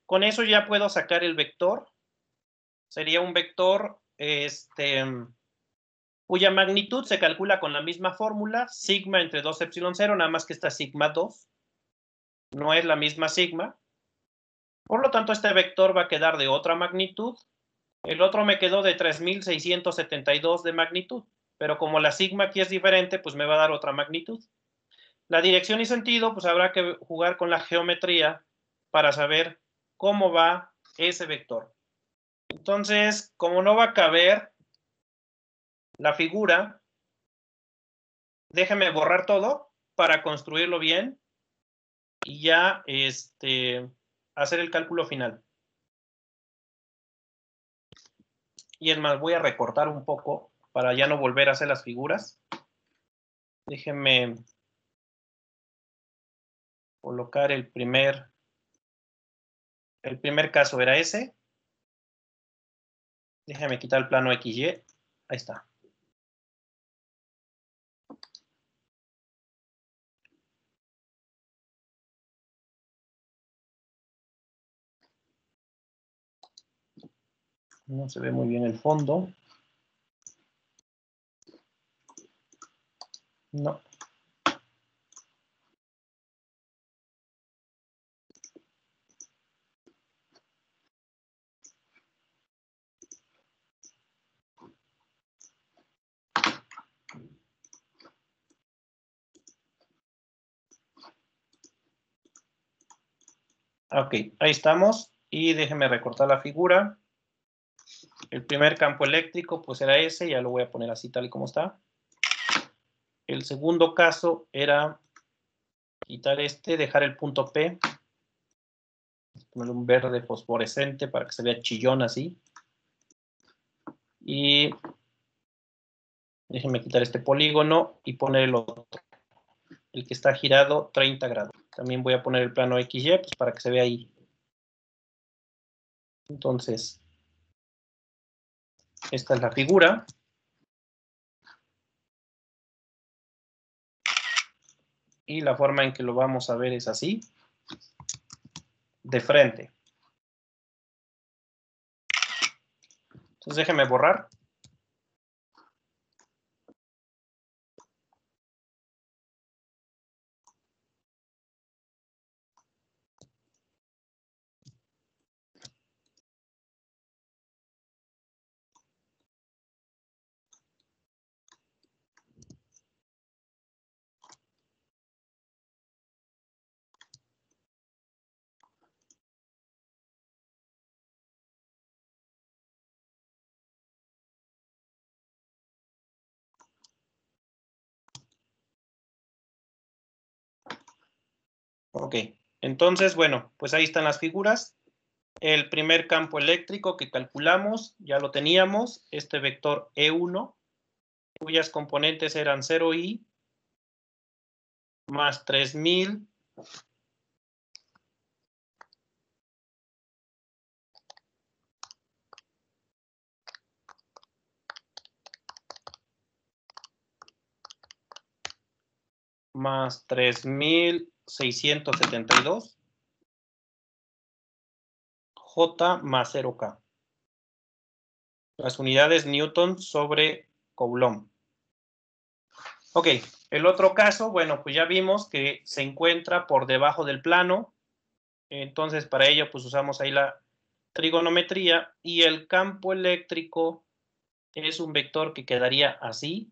S1: Con eso ya puedo sacar el vector. Sería un vector cuya magnitud se calcula con la misma fórmula, sigma entre 2 epsilon 0, nada más que esta sigma 2. No es la misma sigma. Por lo tanto, este vector va a quedar de otra magnitud. El otro me quedó de 3672 de magnitud. Pero como la sigma aquí es diferente, pues me va a dar otra magnitud. La dirección y sentido, pues habrá que jugar con la geometría para saber cómo va ese vector. Entonces, como no va a caber la figura, déjeme borrar todo para construirlo bien y ya hacer el cálculo final. Y es más, voy a recortar un poco para ya no volver a hacer las figuras. Déjenme colocar el primer caso era ese. Déjame quitar el plano XY. Ahí está. No se ve muy bien el fondo. No. Ok, ahí estamos. Y déjenme recortar la figura. El primer campo eléctrico pues era ese, ya lo voy a poner así tal y como está. El segundo caso era quitar dejar el punto P, poner un verde fosforescente para que se vea chillón así. Y déjenme quitar este polígono y poner el otro, el que está girado 30 grados. También voy a poner el plano XY pues, para que se vea ahí. Entonces, esta es la figura. Y la forma en que lo vamos a ver es así, de frente. Entonces déjenme borrar. Ok, entonces, bueno, pues ahí están las figuras. El primer campo eléctrico que calculamos, ya lo teníamos, este vector E1, cuyas componentes eran 0i más 3000 más 3672 J más 0K. Las unidades Newton sobre Coulomb. Ok, el otro caso, bueno, pues ya vimos que se encuentra por debajo del plano. Entonces, para ello, pues usamos ahí la trigonometría y el campo eléctrico es un vector que quedaría así.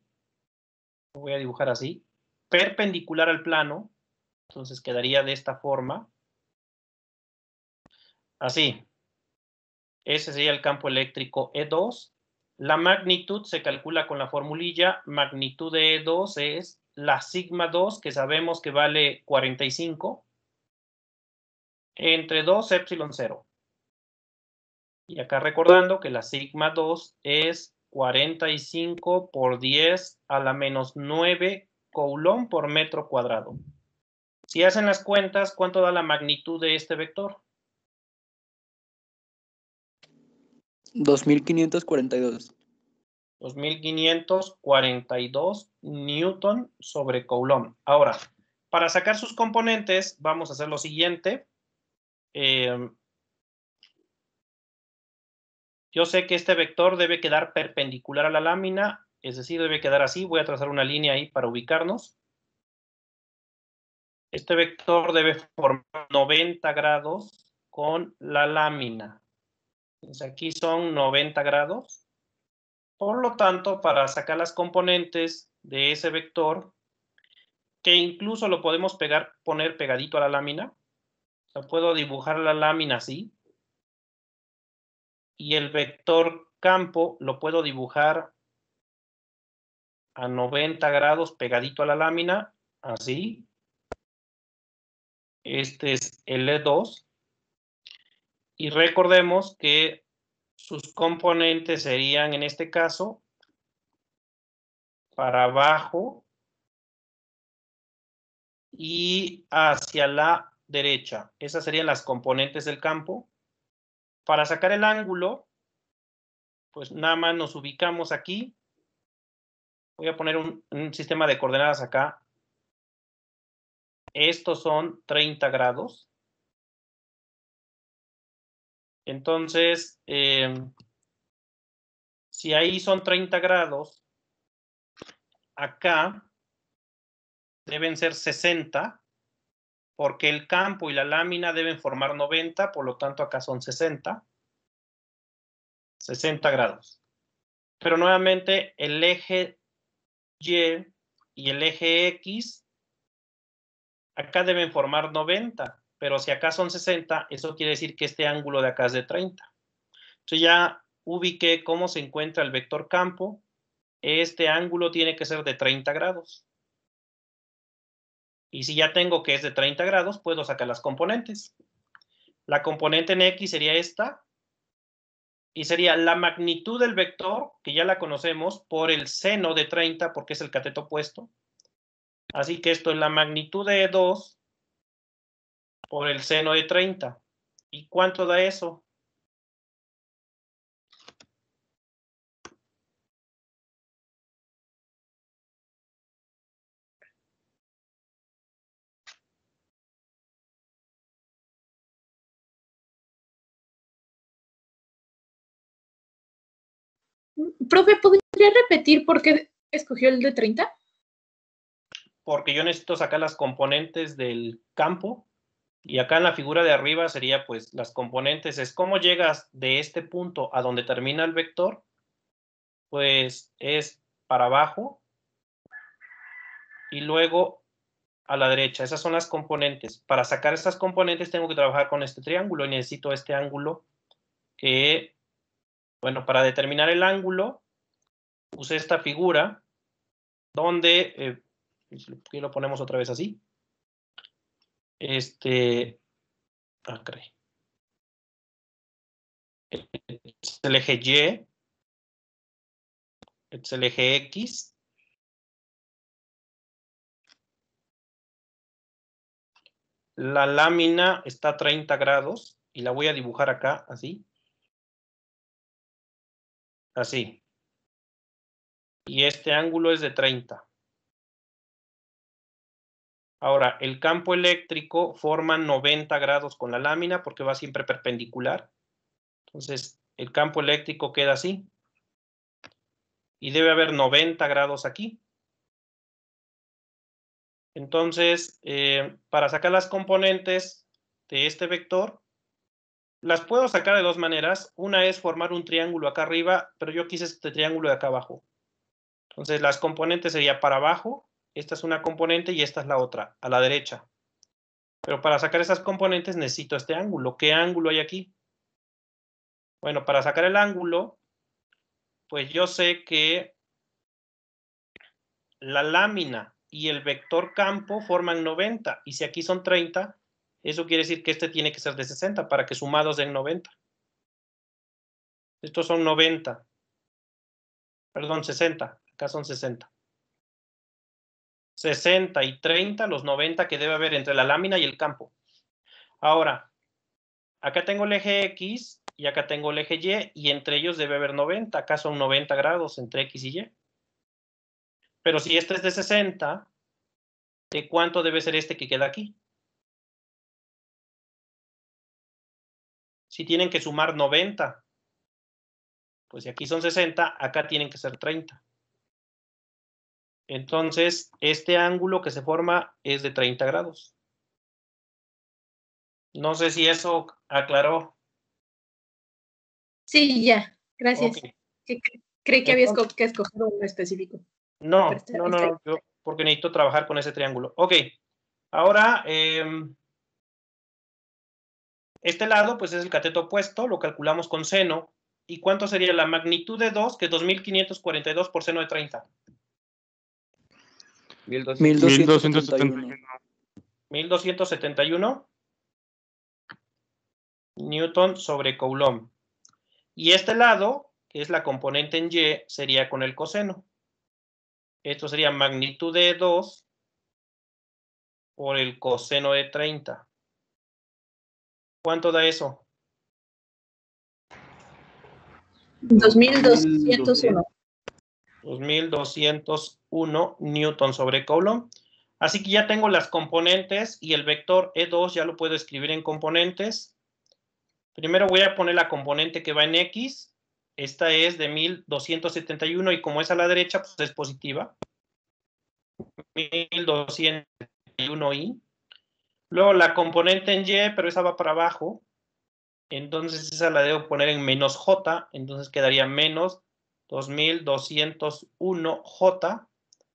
S1: Lo voy a dibujar así, perpendicular al plano. Entonces quedaría de esta forma. Así. Ese sería el campo eléctrico E2. La magnitud se calcula con la formulilla. Magnitud de E2 es la sigma 2, que sabemos que vale 45, entre 2 epsilon 0. Y acá recordando que la sigma 2 es 45 por 10 a la menos 9 coulomb por metro cuadrado. Si hacen las cuentas, ¿cuánto da la magnitud de este vector?
S8: 2542.
S1: 2542 newton sobre coulomb. Ahora, para sacar sus componentes, vamos a hacer lo siguiente. Yo sé que este vector debe quedar perpendicular a la lámina, es decir, debe quedar así. Voy a trazar una línea ahí para ubicarnos. Este vector debe formar 90 grados con la lámina. Entonces aquí son 90 grados. Por lo tanto, para sacar las componentes de ese vector, que incluso lo podemos poner pegadito a la lámina, o sea, puedo dibujar la lámina así, y el vector campo lo puedo dibujar a 90 grados pegadito a la lámina, así. Este es el E2. Y recordemos que sus componentes serían, en este caso, para abajo y hacia la derecha. Esas serían las componentes del campo. Para sacar el ángulo, pues nada más nos ubicamos aquí. Voy a poner un sistema de coordenadas acá. Estos son 30 grados. Entonces, si ahí son 30 grados, acá deben ser 60, porque el campo y la lámina deben formar 90, por lo tanto acá son 60. 60 grados. Pero nuevamente el eje Y y el eje X acá deben formar 90, pero si acá son 60, eso quiere decir que este ángulo de acá es de 30. Entonces ya ubiqué cómo se encuentra el vector campo. Este ángulo tiene que ser de 30 grados. Y si ya tengo que es de 30 grados, puedo sacar las componentes. La componente en X sería esta. Y sería la magnitud del vector, que ya la conocemos, por el seno de 30, porque es el cateto opuesto. Así que esto es la magnitud de 2 por el seno de 30. ¿Y cuánto da eso?
S9: Profe, ¿podría repetir por qué escogió el de 30?
S1: Porque yo necesito sacar las componentes del campo. Y acá en la figura de arriba sería pues las componentes. Es cómo llegas de este punto a donde termina el vector. Pues es para abajo. Y luego a la derecha. Esas son las componentes. Para sacar estas componentes tengo que trabajar con este triángulo. Y necesito este ángulo que, bueno, para determinar el ángulo, usé esta figura donde, aquí lo ponemos otra vez así. Caray. Es el eje Y, es el eje X. La lámina está a 30 grados y la voy a dibujar acá, así. Así. Y este ángulo es de 30. Ahora, el campo eléctrico forma 90 grados con la lámina porque va siempre perpendicular. Entonces, el campo eléctrico queda así. Y debe haber 90 grados aquí. Entonces, para sacar las componentes de este vector, las puedo sacar de dos maneras. Una es formar un triángulo acá arriba, pero yo quise este triángulo de acá abajo. Entonces, las componentes sería para abajo. Esta es una componente y esta es la otra, a la derecha. Pero para sacar esas componentes necesito este ángulo. ¿Qué ángulo hay aquí? Bueno, para sacar el ángulo, pues yo sé que la lámina y el vector campo forman 90. Y si aquí son 30, eso quiere decir que este tiene que ser de 60 para que sumados den 90. Estos son 90. Perdón, 60. Acá son 60. 60 y 30, los 90 que debe haber entre la lámina y el campo. Ahora, acá tengo el eje X y acá tengo el eje Y, y entre ellos debe haber 90. Acá son 90 grados entre X y Y. Pero si este es de 60, ¿de cuánto debe ser este que queda aquí? Si tienen que sumar 90, pues si aquí son 60, acá tienen que ser 30. Entonces, este ángulo que se forma es de 30 grados. No sé si eso aclaró.
S9: Sí, ya, gracias.
S1: Ok.
S9: Creí que había
S1: Entonces,
S9: que escoger uno específico.
S1: No,
S9: Pero está
S1: no,
S9: bien.
S1: yo porque necesito trabajar con ese triángulo. Ok, ahora, este lado, pues es el cateto opuesto, lo calculamos con seno. ¿Y cuánto sería la magnitud de 2, que es 2542 por seno de 30?
S8: 1271.
S1: 1271 Newton sobre Coulomb. Y este lado, que es la componente en Y, sería con el coseno. Esto sería magnitud de 2 por el coseno de 30. ¿Cuánto da eso?
S9: 2201.
S1: 2201 Newton sobre Coulomb. Así que ya tengo las componentes y el vector E2 ya lo puedo escribir en componentes. Primero voy a poner la componente que va en X. Esta es de 1271 y como es a la derecha, pues es positiva. 1271i. Luego la componente en Y, pero esa va para abajo. Entonces esa la debo poner en menos J. Entonces quedaría menos 2201J.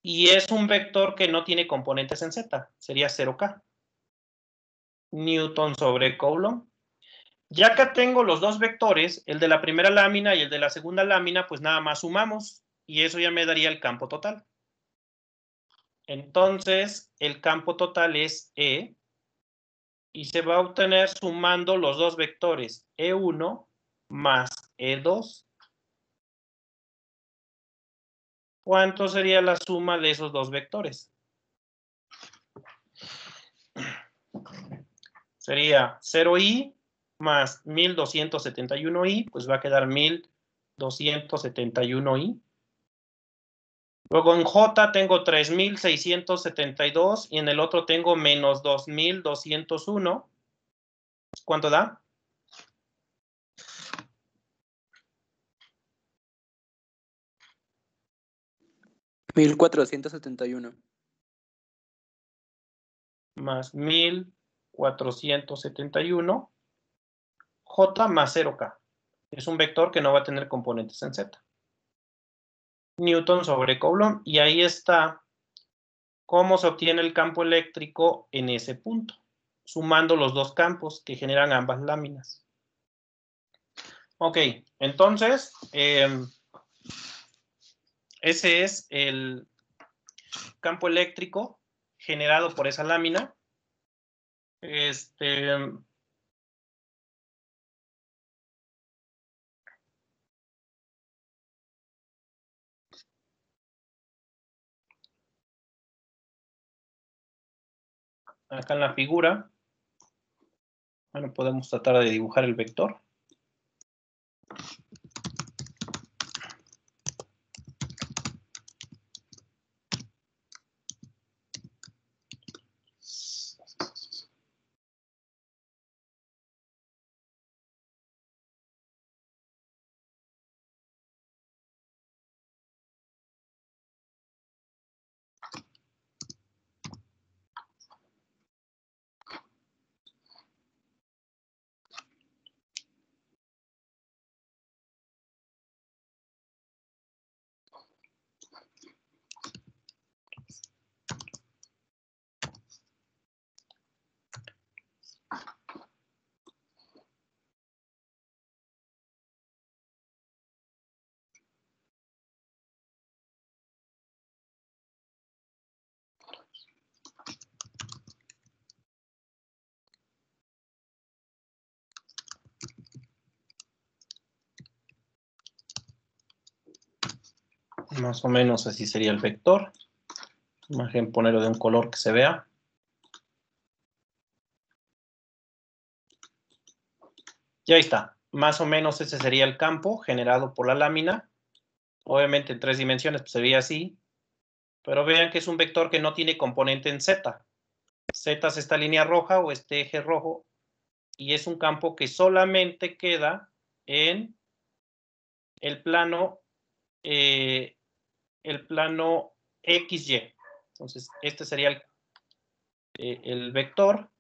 S1: Y es un vector que no tiene componentes en Z. Sería 0K. Newton sobre Coulomb. Ya acá tengo los dos vectores, el de la primera lámina y el de la segunda lámina, pues nada más sumamos. Y eso ya me daría el campo total. Entonces, el campo total es E. Y se va a obtener sumando los dos vectores, E1 más E2. ¿Cuánto sería la suma de esos dos vectores? Sería 0i más 1271i, pues va a quedar 1271i. Luego en J tengo 3672 y en el otro tengo menos 2201. ¿Cuánto da?
S8: 1471.
S1: Más 1471. J más 0K. Es un vector que no va a tener componentes en Z. Newton sobre Coulomb. Y ahí está cómo se obtiene el campo eléctrico en ese punto, sumando los dos campos que generan ambas láminas. Ok, entonces, ese es el campo eléctrico generado por esa lámina. Acá en la figura, bueno, podemos tratar de dibujar el vector. Más o menos así sería el vector. Imagen ponerlo de un color que se vea. Y ahí está. Más o menos ese sería el campo generado por la lámina. Obviamente en 3 dimensiones pues, se veía así. Pero vean que es un vector que no tiene componente en Z. Z es esta línea roja o este eje rojo. Y es un campo que solamente queda en el plano XY. Entonces, este sería el vector.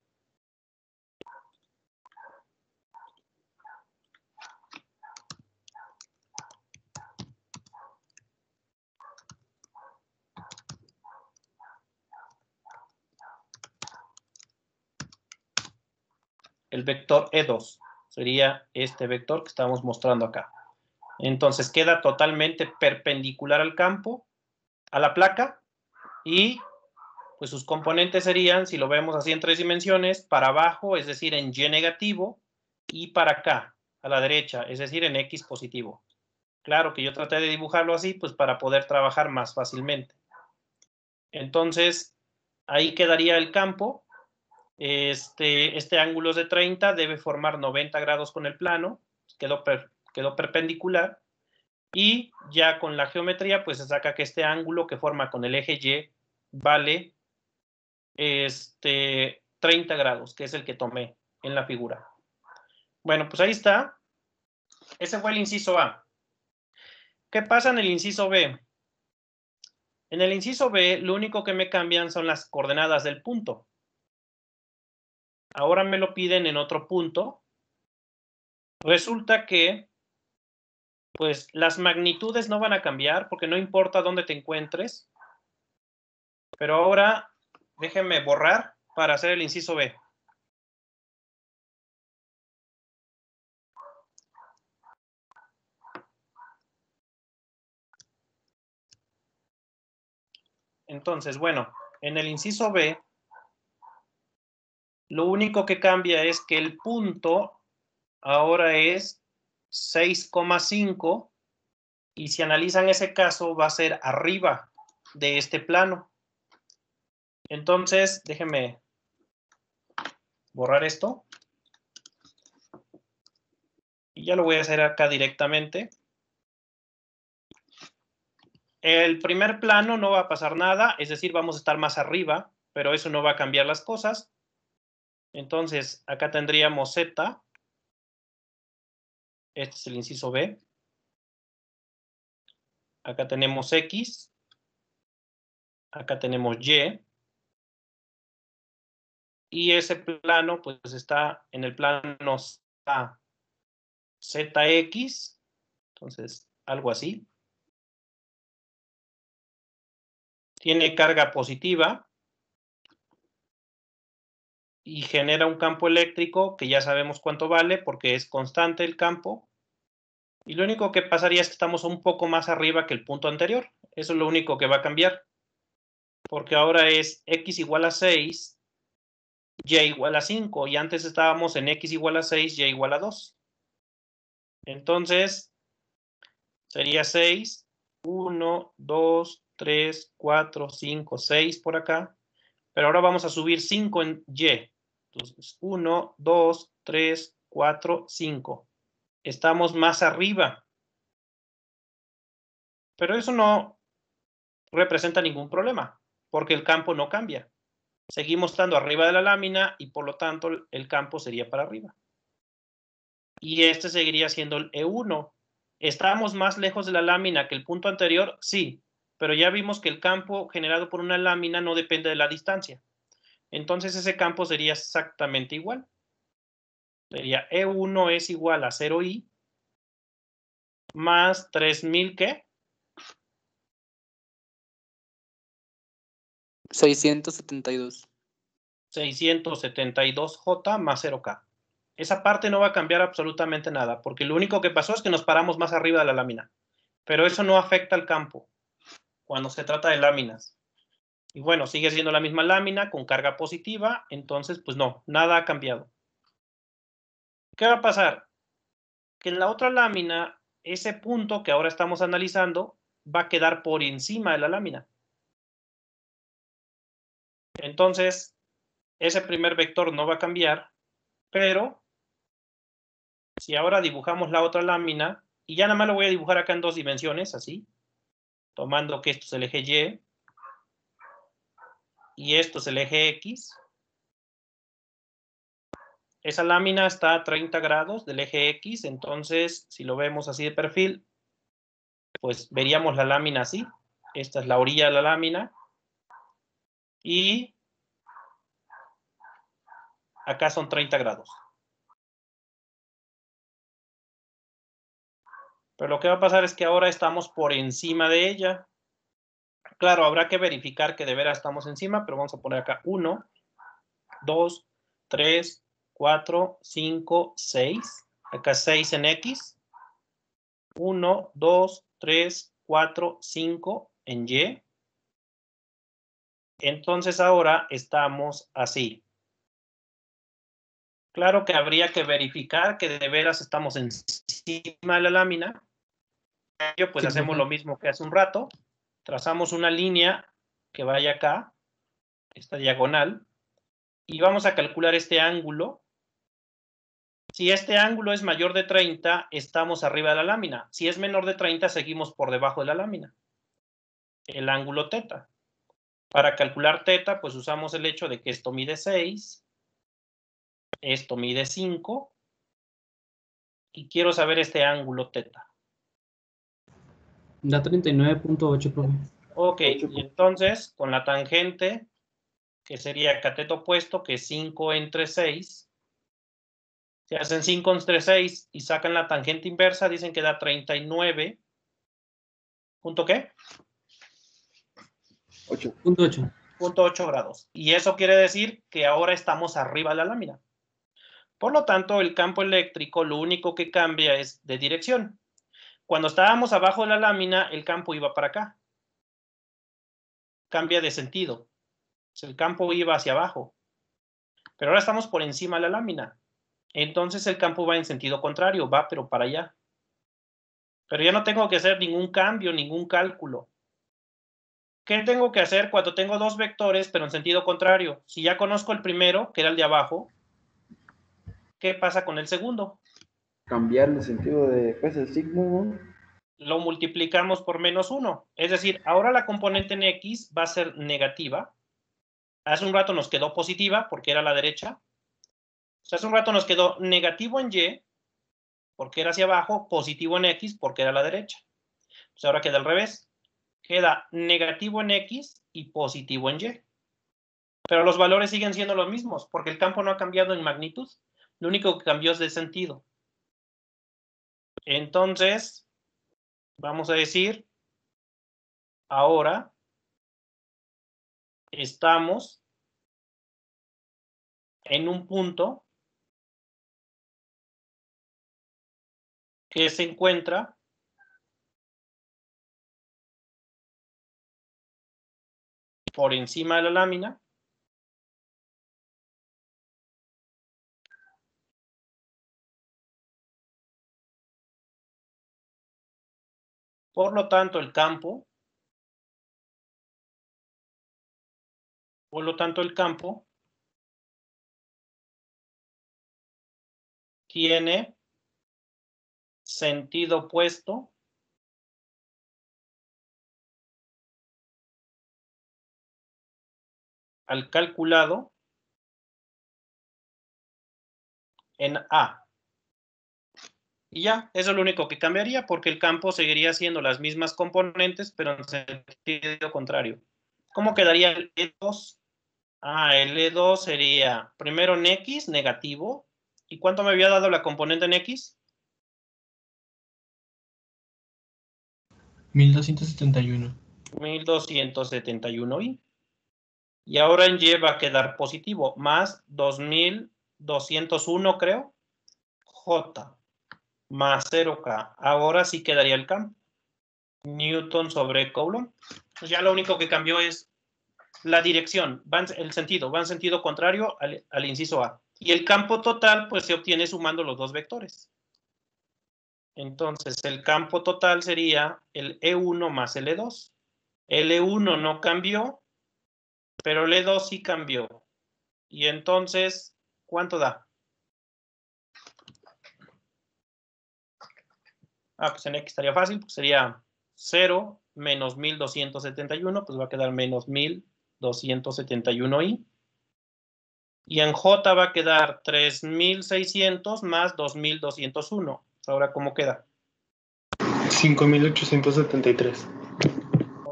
S1: El vector E2 sería este vector que estamos mostrando acá. Entonces, queda totalmente perpendicular al campo, a la placa, y pues sus componentes serían, si lo vemos así en 3 dimensiones, para abajo, es decir, en Y negativo, y para acá, a la derecha, es decir, en X positivo. Claro que yo traté de dibujarlo así, pues para poder trabajar más fácilmente. Entonces, ahí quedaría el campo. Este ángulo es de 30, debe formar 90 grados con el plano, quedó perpendicular. Y ya con la geometría, pues se saca que este ángulo que forma con el eje Y vale 30 grados, que es el que tomé en la figura. Bueno, pues ahí está. Ese fue el inciso A. ¿Qué pasa en el inciso B? En el inciso B, lo único que me cambian son las coordenadas del punto. Ahora me lo piden en otro punto. Resulta que, pues, las magnitudes no van a cambiar porque no importa dónde te encuentres. Pero ahora, déjenme borrar para hacer el inciso B. Entonces, bueno, en el inciso B, lo único que cambia es que el punto ahora es 6,5 y si analizan ese caso va a ser arriba de este plano. Entonces, déjenme borrar esto. Y ya lo voy a hacer acá directamente. El primer plano no va a pasar nada, es decir, vamos a estar más arriba, pero eso no va a cambiar las cosas. Entonces, acá tendríamos Z. Este es el inciso B. Acá tenemos X. Acá tenemos Y. Y ese plano, pues está en el plano ZX. Entonces, algo así. Tiene carga positiva. Y genera un campo eléctrico que ya sabemos cuánto vale porque es constante el campo. Y lo único que pasaría es que estamos un poco más arriba que el punto anterior. Eso es lo único que va a cambiar. Porque ahora es X igual a 6, Y igual a 5. Y antes estábamos en X igual a 6, Y igual a 2. Entonces, sería 6, 1, 2, 3, 4, 5, 6 por acá. Pero ahora vamos a subir 5 en Y. Entonces, 1, 2, 3, 4, 5. Estamos más arriba. Pero eso no representa ningún problema, porque el campo no cambia. Seguimos estando arriba de la lámina y por lo tanto el campo sería para arriba. Y este seguiría siendo el E1. ¿Estamos más lejos de la lámina que el punto anterior? Sí, pero ya vimos que el campo generado por una lámina no depende de la distancia. Entonces ese campo sería exactamente igual. Sería E1 es igual a 0i más 3000, ¿qué?
S8: 672.
S1: 672J más 0K. Esa parte no va a cambiar absolutamente nada, porque lo único que pasó es que nos paramos más arriba de la lámina. Pero eso no afecta al campo cuando se trata de láminas. Y bueno, sigue siendo la misma lámina con carga positiva, entonces pues no, nada ha cambiado. ¿Qué va a pasar? Que en la otra lámina, ese punto que ahora estamos analizando va a quedar por encima de la lámina. Entonces, ese primer vector no va a cambiar, pero si ahora dibujamos la otra lámina, y ya nada más lo voy a dibujar acá en 2 dimensiones, así, tomando que esto es el eje Y, y esto es el eje X. Esa lámina está a 30 grados del eje X, entonces, si lo vemos así de perfil, pues veríamos la lámina así. Esta es la orilla de la lámina. Y acá son 30 grados. Pero lo que va a pasar es que ahora estamos por encima de ella. Claro, habrá que verificar que de veras estamos encima, pero vamos a poner acá 1, 2, 3, 4, 5, 6. Acá 6 en X. 1, 2, 3, 4, 5 en Y. Entonces ahora estamos así. Claro que habría que verificar que de veras estamos encima de la lámina. Pues
S6: Sí,
S1: hacemos
S6: profe.
S1: lo mismo que hace un rato. Trazamos una línea que vaya acá, esta diagonal, y vamos a calcular este ángulo. Si este ángulo es mayor de 30, estamos arriba de la lámina. Si es menor de 30, seguimos por debajo de la lámina. El ángulo teta. Para calcular teta, pues usamos el hecho de que esto mide 6, esto mide 5, y quiero saber este ángulo teta.
S7: Da 39.8, profe.
S1: Ok, y entonces, con la tangente, que sería cateto opuesto, que es 5 entre 6, si hacen 5 entre 6 y sacan la tangente inversa, dicen que da 39. ¿Punto qué?
S7: 8.8.
S1: 0.8 grados. Y eso quiere decir que ahora estamos arriba de la lámina. Por lo tanto, el campo eléctrico lo único que cambia es de dirección. Cuando estábamos abajo de la lámina, el campo iba para acá. Cambia de sentido. El campo iba hacia abajo. Pero ahora estamos por encima de la lámina. Entonces el campo va en sentido contrario, va pero para allá. Pero ya no tengo que hacer ningún cambio, ningún cálculo. ¿Qué tengo que hacer cuando tengo dos vectores, pero en sentido contrario? Si ya conozco el primero, que era el de abajo, ¿qué pasa con el segundo?
S10: Cambiar el sentido de pues, el signo, ¿no?
S1: Lo multiplicamos por -1. Es decir, ahora la componente en X va a ser negativa. Hace un rato nos quedó positiva porque era a la derecha. O sea, hace un rato nos quedó negativo en Y porque era hacia abajo, positivo en X porque era a la derecha. Pues ahora queda al revés. Queda negativo en X y positivo en Y. Pero los valores siguen siendo los mismos porque el campo no ha cambiado en magnitud. Lo único que cambió es de sentido. Entonces, vamos a decir, ahora estamos en un punto que se encuentra por encima de la lámina. Por lo tanto, el campo tiene sentido opuesto al calculado en A. Y ya, eso es lo único que cambiaría porque el campo seguiría siendo las mismas componentes, pero en sentido contrario. ¿Cómo quedaría el E2? El E2 sería primero en X, negativo. ¿Y cuánto me había dado la componente en X?
S6: 1271.
S1: 1271i. Y ahora en Y va a quedar positivo, más 2201, creo. J, más 0K. Ahora sí quedaría el campo. Newton sobre Coulomb. Pues ya lo único que cambió es la dirección, el sentido, va en sentido contrario al inciso A. Y el campo total, pues se obtiene sumando los dos vectores. Entonces, el campo total sería el E1 más el E2. El E1 no cambió, pero el E2 sí cambió. Y entonces, ¿cuánto da? Pues en X estaría fácil, pues sería 0 menos 1271, pues va a quedar menos 1271i. Y en J va a quedar 3600 más 2201. Ahora, ¿cómo queda?
S11: 5873.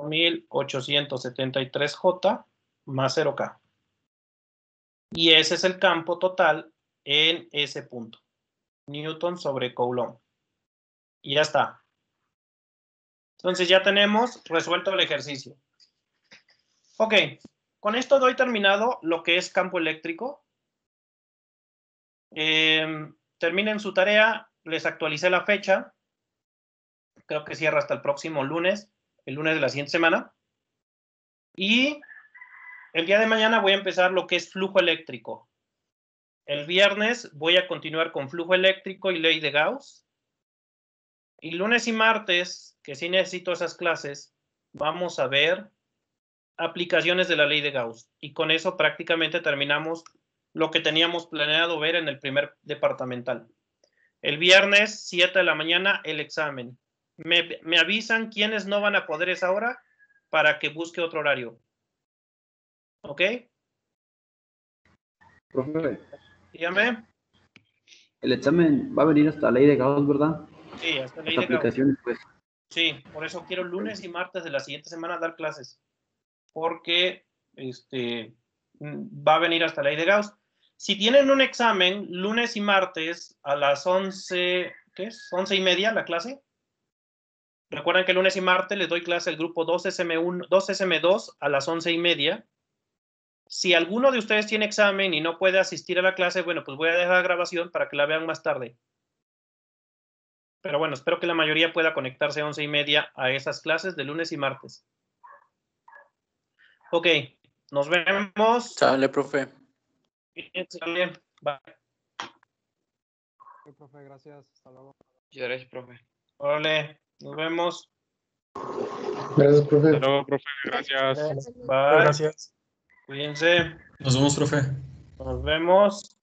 S1: 1873J más 0K. Y ese es el campo total en ese punto. Newton sobre Coulomb. Y ya está. Entonces ya tenemos resuelto el ejercicio. Ok, con esto doy terminado lo que es campo eléctrico. Terminen su tarea, les actualicé la fecha. Creo que cierra hasta el próximo lunes, el lunes de la siguiente semana. Y el día de mañana voy a empezar lo que es flujo eléctrico. El viernes voy a continuar con flujo eléctrico y ley de Gauss. Y lunes y martes, que sí necesito esas clases, vamos a ver aplicaciones de la ley de Gauss. Y con eso prácticamente terminamos lo que teníamos planeado ver en el primer departamental. El viernes, 7 de la mañana, el examen. Me avisan quiénes no van a poder esa hora para que busque otro horario. ¿Ok?
S10: Profe,
S1: Dígame.
S10: el examen va a venir hasta ley de Gauss, ¿verdad?
S1: Sí, hasta ley
S10: Hasta
S1: de Gauss.
S10: aplicaciones, pues.
S1: Sí, por eso quiero lunes y martes de la siguiente semana dar clases. Porque va a venir hasta ley de Gauss. Si tienen un examen lunes y martes a las 11, ¿qué es? 11:30 la clase. Recuerden que lunes y martes les doy clase al grupo 2SM1, 2SM2 a las 11:30. Si alguno de ustedes tiene examen y no puede asistir a la clase, bueno, pues voy a dejar la grabación para que la vean más tarde. Pero bueno, espero que la mayoría pueda conectarse a 11:30 a esas clases de lunes y martes. Ok, nos vemos.
S8: Sale, profe.
S1: Bien, sale. Bye.
S6: Sí, profe, gracias. Hasta luego.
S12: Gracias, profe.
S1: Órale, nos vemos.
S11: Gracias, profe.
S12: Hasta luego, profe. Gracias.
S1: Bye.
S3: Gracias.
S1: Cuídense.
S5: Nos vemos, profe.
S1: Nos vemos.